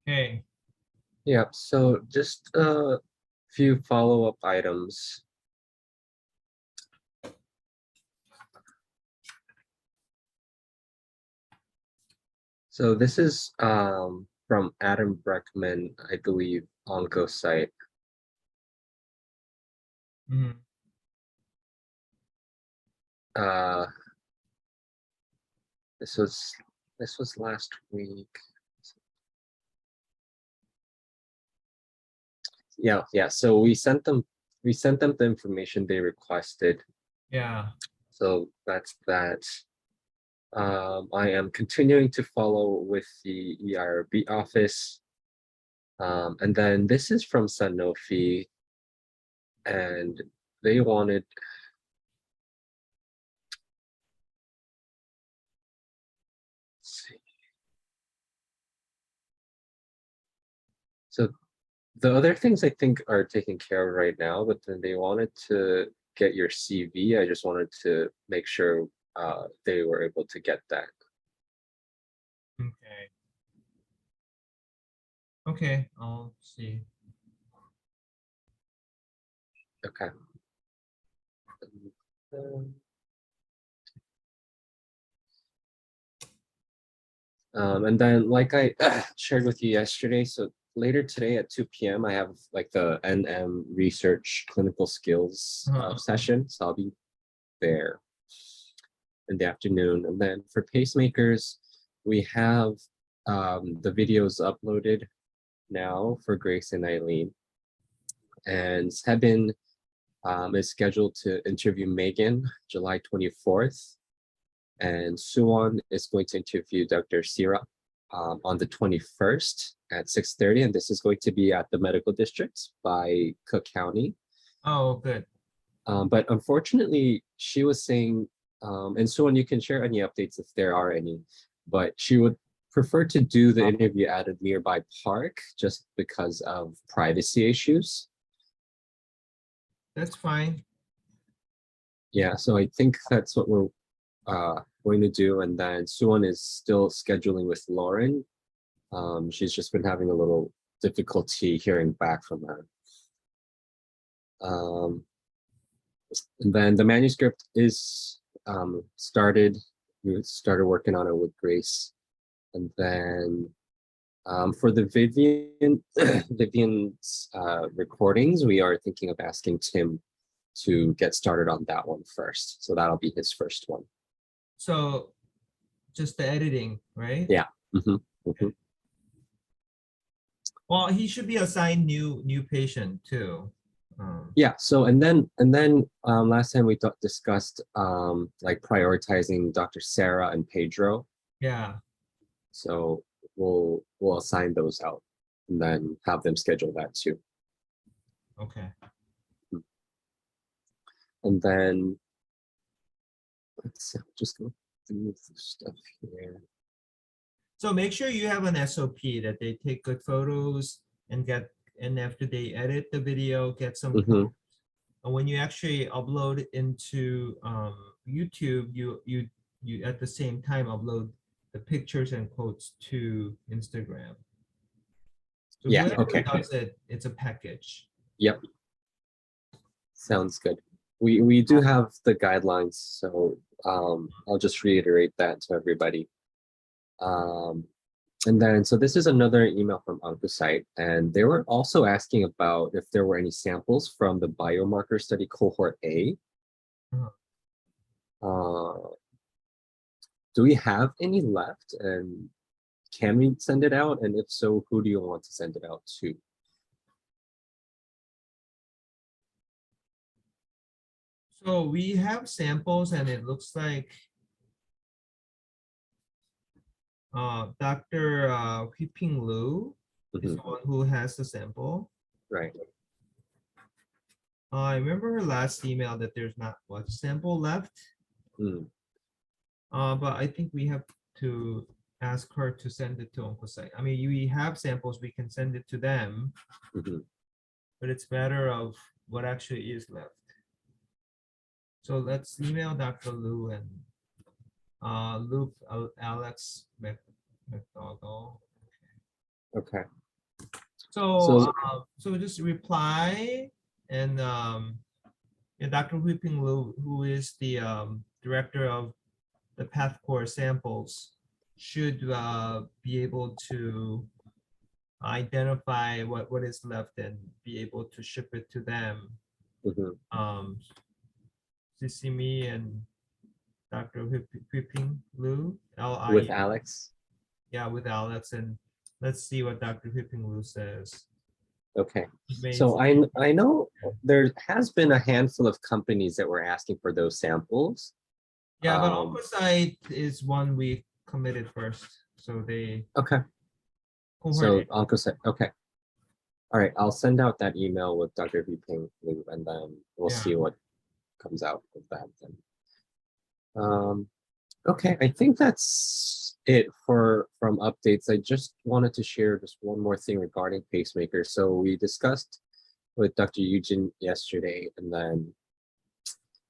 Okay. Yeah, so just a few follow-up items. So this is from Adam Breckman, I believe, OncoSite. Mhm. Uh, this was last week. Yeah. So we sent them the information they requested. Yeah. So that's that. I am continuing to follow with the EIRB office. And then this is from Sanofi, and they wanted. Let's see. So the other things I think are taken care of right now, but then they wanted to get your CV. I just wanted to make sure they were able to get that. Okay. Okay, I'll see. Okay. And then, like I shared with you yesterday, so later today at 2 p.m., I have like the NM research clinical skills session. So I'll be there in the afternoon. And then for pacemakers, we have the videos uploaded now for Grace and Eileen. And Sebin is scheduled to interview Megan July 24th. And Suwon is going to interview Dr. Sira on the 21st at 6:30. And this is going to be at the medical district by Cook County. Oh, good. But unfortunately, she was saying, and Suwon, you can share any updates if there are any, but she would prefer to do the interview at a nearby park just because of privacy issues. That's fine. Yeah, so I think that's what we're going to do. And then Suwon is still scheduling with Lauren. She's just been having a little difficulty hearing back from her. And then the manuscript is started. We started working on it with Grace. And then for the Vivian's recordings, we are thinking of asking Tim to get started on that one first. So that'll be his first one. So just the editing, right? Yeah. Mhm, mhm. Well, he should be assigned new patient too. Yeah. So and then last time we discussed like prioritizing Dr. Sarah and Pedro. Yeah. So we'll assign those out and then have them schedule that too. Okay. And then let's see, just go through the stuff here. So make sure you have an SOP that they take good photos and after they edit the video, get some Mhm. quotes. And when you actually upload it into YouTube, you at the same time upload the pictures and quotes to Instagram. So Yeah, whoever okay. does it, it's a package. Yep. Sounds good. We do have the guidelines, so I'll just reiterate that to everybody. And then, so this is another email from OncoSite, and they were also asking about if there were any samples from the biomarker study cohort A. Do we have any left, and can we send it out? And if so, who do you want to send it out to? So we have samples and it looks like Dr. Huiping Liu is the one who has the sample. Right. I remember her last email that there's not much sample left. But I think we have to ask her to send it to OncoSite. I mean, we have samples, we can send it to them, but it's matter of what actually is left. So let's email Dr. Liu and loop Alex McDougall. Okay. So, So- so just reply and yeah, Dr. Huiping Lu, who is the director of the Path Core samples, should be able to identify what is left and be able to ship it to them. Mhm. CC me and Dr. Huiping Lu, With L-I, Alex. yeah, with Alex, and let's see what Dr. Huiping Lu says. Okay. He may So I know there has been a handful of companies that were asking for those samples. Yeah, but Um, Oncosite is one we committed first, so they Okay. So cohort. Oncocyte, okay. All right, I'll send out that email with Dr. Ping Lu, and then we'll Yeah. see what comes out of that then. Okay, I think that's it from updates. I just wanted to share just one more thing regarding pacemakers. So we discussed with Dr. Eugene yesterday, and then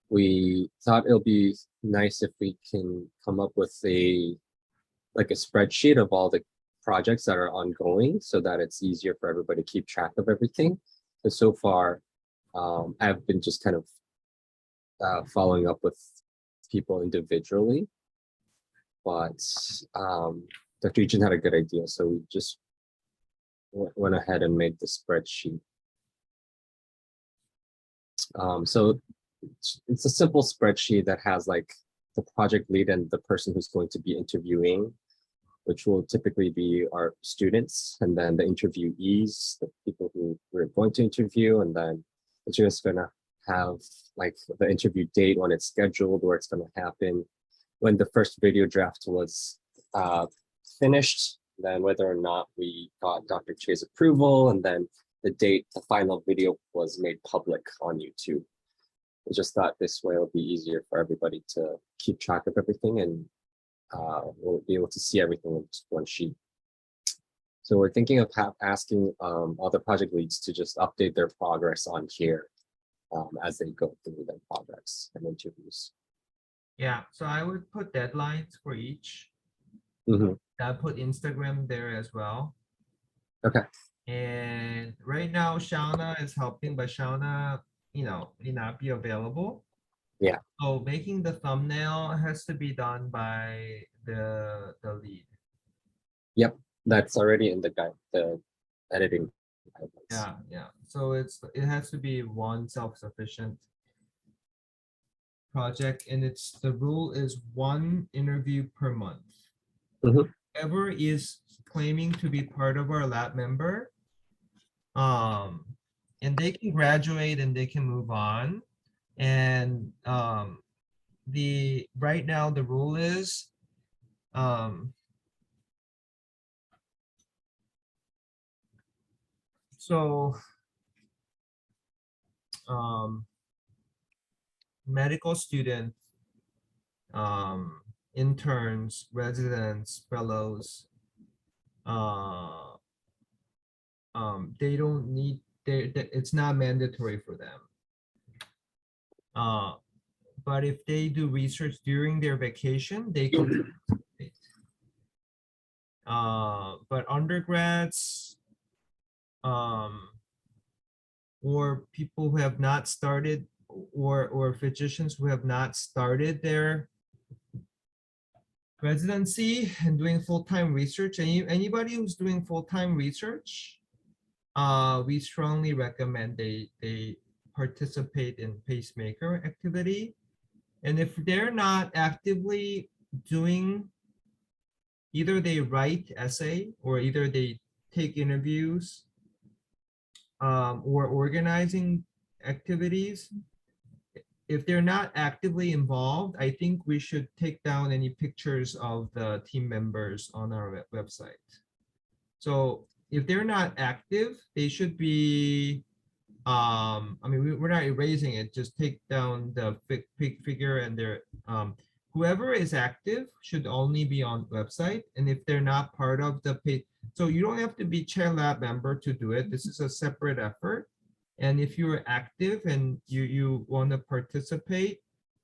we thought it'll be nice if we can come up with a spreadsheet of all the projects that are ongoing so that it's easier for everybody to keep track of everything. And so far, I've been just kind of following up with people individually, but Dr. Eugene had a good idea, so we just went ahead and made the spreadsheet. So it's a simple spreadsheet that has like the project lead and the person who's going to be interviewing, which will typically be our students, and then the interviewees, the people who we're going to interview, and then it's just gonna have like the interview date, when it's scheduled, where it's gonna happen, when the first video draft was finished, then whether or not we got Dr. Che's approval, and then the date the final video was made public on YouTube. I just thought this way it'll be easier for everybody to keep track of everything, and we'll be able to see everything in just one sheet. So we're thinking of asking other project leads to just update their progress on here as they go through their projects and interviews. Yeah, so I would put deadlines for each. Mhm. I put Instagram there as well. Okay. And right now, Shauna is helping, but Shauna, may not be available. Yeah. So making the thumbnail has to be done by the lead. Yep, that's already in the guide, the editing guidelines. Yeah. So it has to be one self-sufficient project, and the rule is one interview per month. Mhm. Whoever is claiming to be part of our lab member, and they can graduate and they can move on. And right now the rule is medical student, interns, residents, fellows, they don't need, it's not mandatory for them. But if they do research during their vacation, they can participate. But undergrads, or people who have not started, or physicians who have not started their residency and doing full-time research, anybody who's doing full-time research, we strongly recommend they participate in pacemaker activity. And if they're not actively doing, either they write essay, or either they take interviews, or organizing activities, if they're not actively involved, I think we should take down any pictures of the team members on our website. So if they're not active, they should be, we're not erasing it, just take down the figure, and their whoever is active should only be on website. And if they're not part of the page, so you don't have to be chair lab member to do it. This is a separate effort. And if you're active and you want to participate,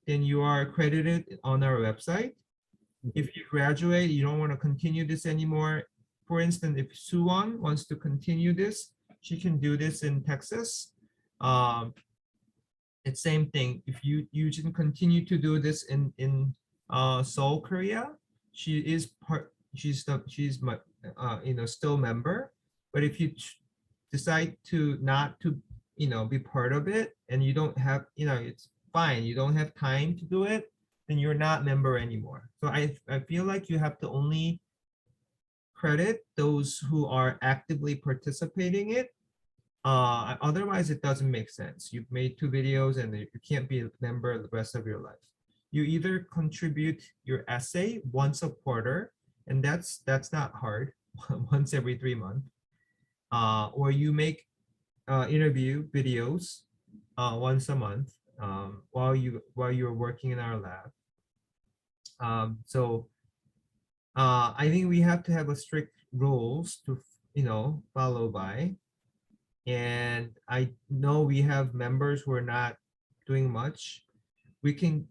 then you are accredited on our website. If you graduate, you don't want to continue this anymore. For instance, if Suwon wants to continue this, she can do this in Texas. It's same thing. If you can continue to do this in Seoul, Korea, she is part. She's my still member. But if you decide to not to be part of it, and you don't have it's fine. You don't have time to do it, then you're not member anymore. So I feel like you have to only credit those who are actively participating it. Otherwise, it doesn't make sense. You've made 2 videos and you can't be a member the rest of your life. You either contribute your essay once a quarter, and that's not hard, once every 3 months, or you make interview videos once a month while you're working in our lab. So I think we have to have a strict rules to follow by. And I know we have members who are not doing much. We can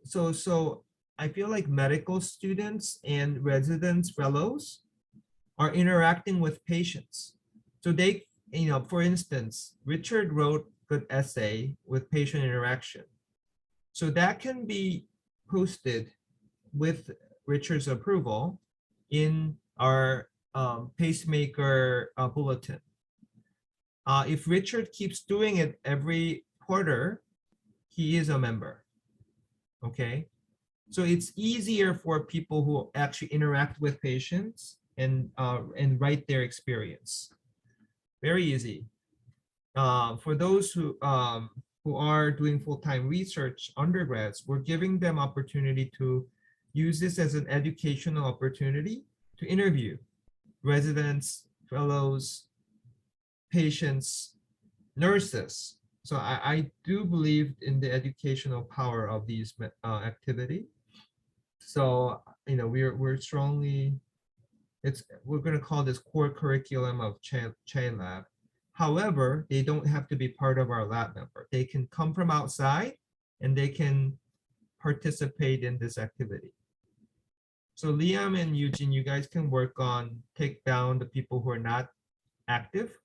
so I feel like medical students and residents fellows are interacting with patients. So they, for instance, Richard wrote good essay with patient interaction. So that can be posted with Richard's approval in our pacemaker bulletin. If Richard keeps doing it every quarter, he is a member. Okay, so it's easier for people who actually interact with patients and write their experience. Very easy. For those who are doing full-time research, undergrads, we're giving them opportunity to use this as an educational opportunity to interview residents, fellows, patients, nurses. So I do believe in the educational power of these activity. So we're strongly, we're going to call this core curriculum of Chain Lab. However, they don't have to be part of our lab member. They can come from outside and they can participate in this activity. So Liam and Eugene, you guys can work on take down the people who are not active.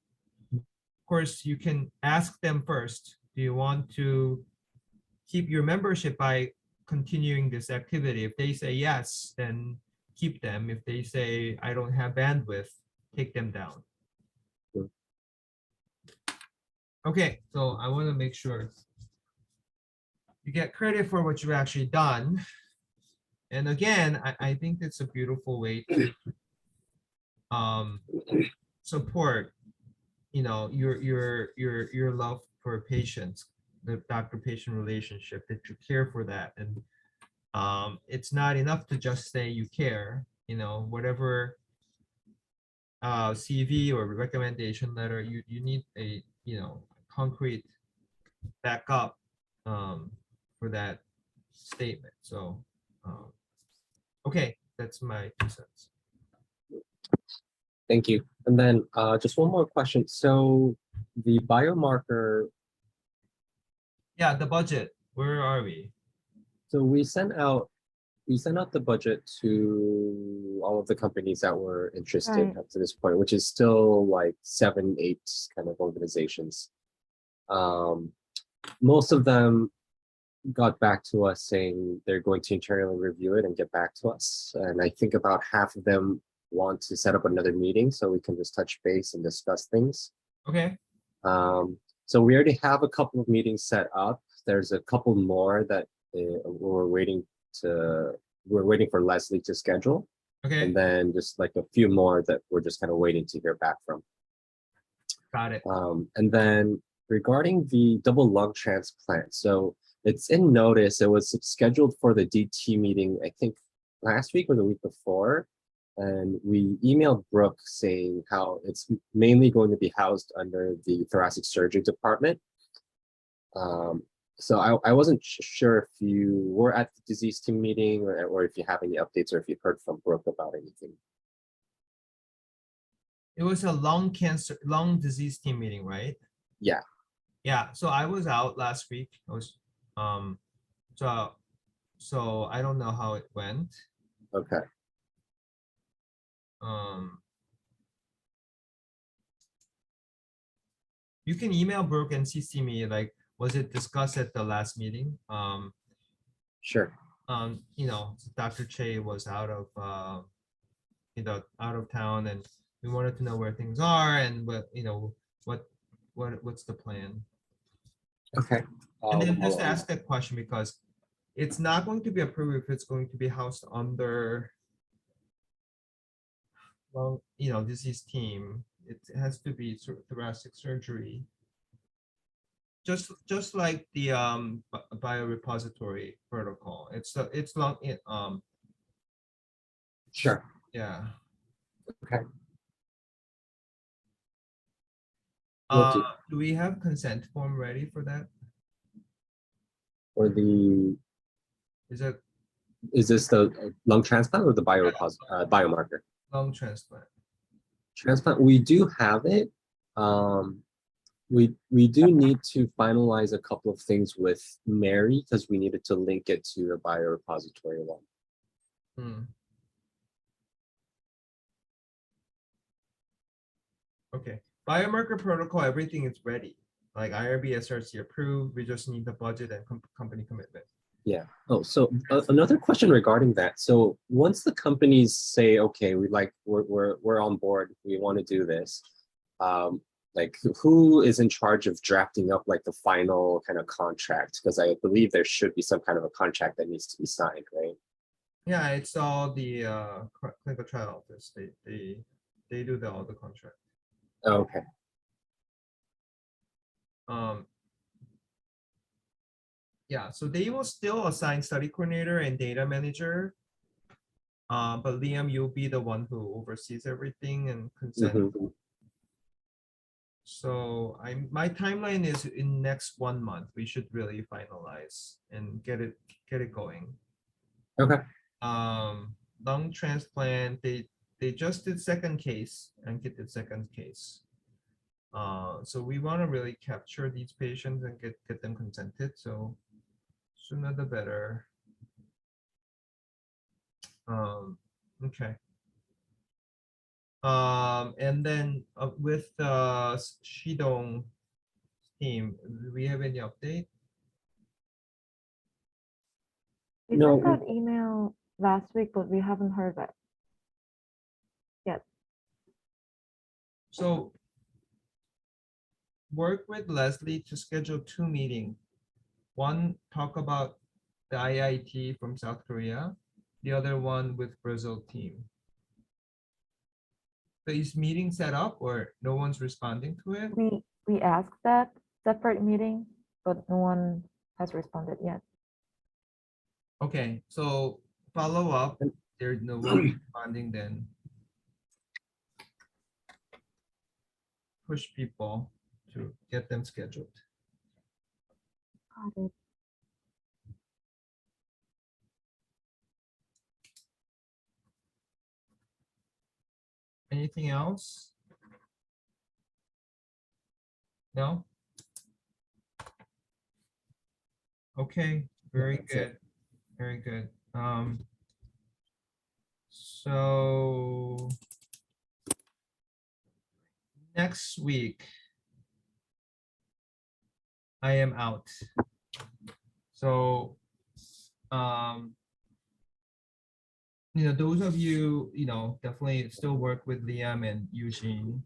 Of course, you can ask them first, do you want to keep your membership by continuing this activity? If they say yes, then keep them. If they say, I don't have bandwidth, take them down. Okay, so I want to make sure you get credit for what you've actually done. And again, I think it's a beautiful way to support your love for patients, the doctor-patient relationship, that you care for that. And it's not enough to just say you care, whatever CV or recommendation letter, you need a concrete backup for that statement. So okay, that's my 2 cents. Thank you. And then just one more question. So the biomarker. Yeah, the budget. Where are we? So we sent out the budget to all of the companies that were interested Right. up to this point, which is still like 7, 8 kind of organizations. Most of them got back to us saying they're going to internally review it and get back to us. And I think about half of them want to set up another meeting so we can just touch base and discuss things. Okay. So we already have a couple of meetings set up. There's a couple more that we're waiting for Leslie to schedule. Okay. And then just like a few more that we're just kind of waiting to hear back from. Got it. And then regarding the double lung transplant, so it's in notice. It was scheduled for the DT meeting, I think last week or the week before. And we emailed Brooke saying how it's mainly going to be housed under the thoracic surgery department. So I wasn't sure if you were at the disease team meeting or if you have any updates or if you've heard from Brooke about anything. It was a lung disease team meeting, right? Yeah. Yeah. So I was out last week. I was so so I don't know how it went. Okay. You can email Brooke and CC me, like, was it discussed at the last meeting? Sure. You know, Dr. Che was out of out of town, and we wanted to know where things are and what, you know, what's the plan. Okay. And then I'll- just ask that question because it's not going to be approved if it's going to be housed under, well, you know, disease team. It has to be thoracic surgery. Just like the biorepository protocol. It's long Sure. yeah. Okay. Will do. Do we have consent form ready for that? Or the, Is it is this the lung transplant or the biomarker? lung transplant? Transplant, we do have it. We do need to finalize a couple of things with Mary because we needed to link it to a biorepository one. Hmm. Okay, biomarker protocol, everything is ready. Like IRB, SRC approved. We just need the budget and company commitment. Yeah. Oh, so another question regarding that. So once the companies say, okay, we're on board, we want to do this, like who is in charge of drafting up like the final kind of contract? Because I believe there should be some kind of a contract that needs to be signed, right? Yeah, it's all the clinical trial office. They do all the contract. Okay. Yeah, so they will still assign study coordinator and data manager. But Liam, you'll be the one who oversees everything and consent. Mhm. So my timeline is in next 1 month. We should really finalize and get it going. Okay. Lung transplant, they just did second case and get the second case. So we want to really capture these patients and get them consented. So sooner the better. Okay. And then with Shidong team, do we have any update? We No, sent that email last week, but we haven't heard back yet. So work with Leslie to schedule 2 meetings. One, talk about the IIT from South Korea. The other one with Brazil team. So is meeting set up or no one's responding to it? We asked that separate meeting, but no one has responded yet. Okay, so follow up. There's no one responding, then push people to get them scheduled. Got it. Anything else? No? Okay, very That's it. good. Very good. So next week I am out. So you know, those of you, you know, definitely still work with Liam and Eugene.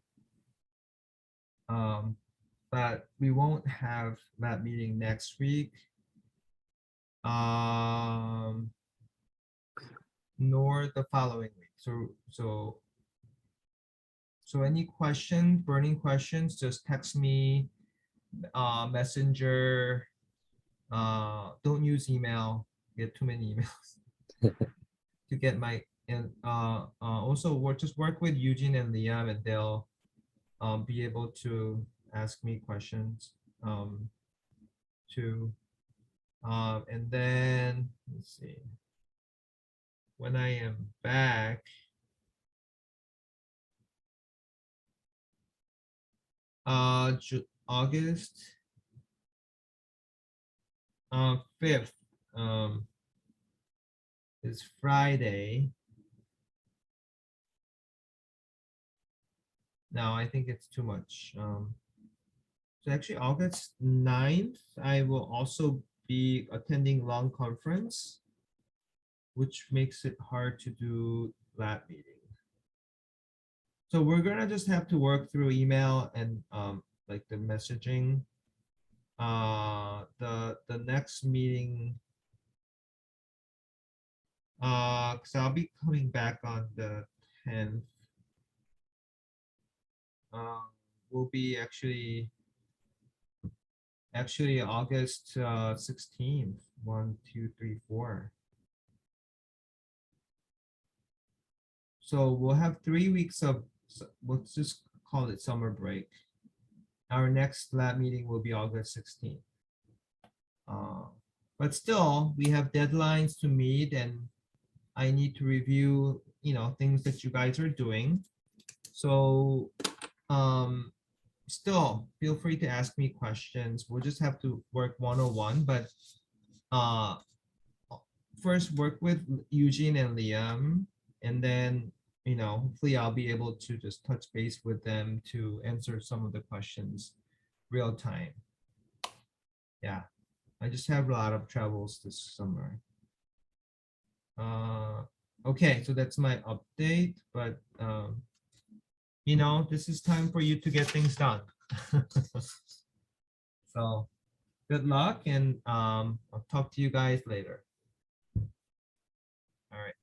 But we won't have that meeting next week. Nor the following week. So any question, burning questions, just text me, messenger. Don't use email. Get too many emails to get my, and also just work with Eugene and Liam, and they'll be able to ask me questions too. And then let's see. When I am back, August 5th. is Friday. No, I think it's too much. So actually August 9th, I will also be attending long conference, which makes it hard to do lab meeting. So we're gonna just have to work through email and like the messaging. The next meeting, because I'll be coming back on the 10th. Will be actually August 16th. 1, 2, 3, 4. So we'll have 3 weeks of, let's just call it summer break. Our next lab meeting will be August 16th. But still, we have deadlines to meet, and I need to review, things that you guys are doing. So still, feel free to ask me questions. We'll just have to work 101, but first work with Eugene and Liam, and then hopefully I'll be able to just touch base with them to answer some of the questions real time. Yeah, I just have a lot of travels this summer. Okay, so that's my update, but this is time for you to get things done. So good luck, and I'll talk to you guys later. All right.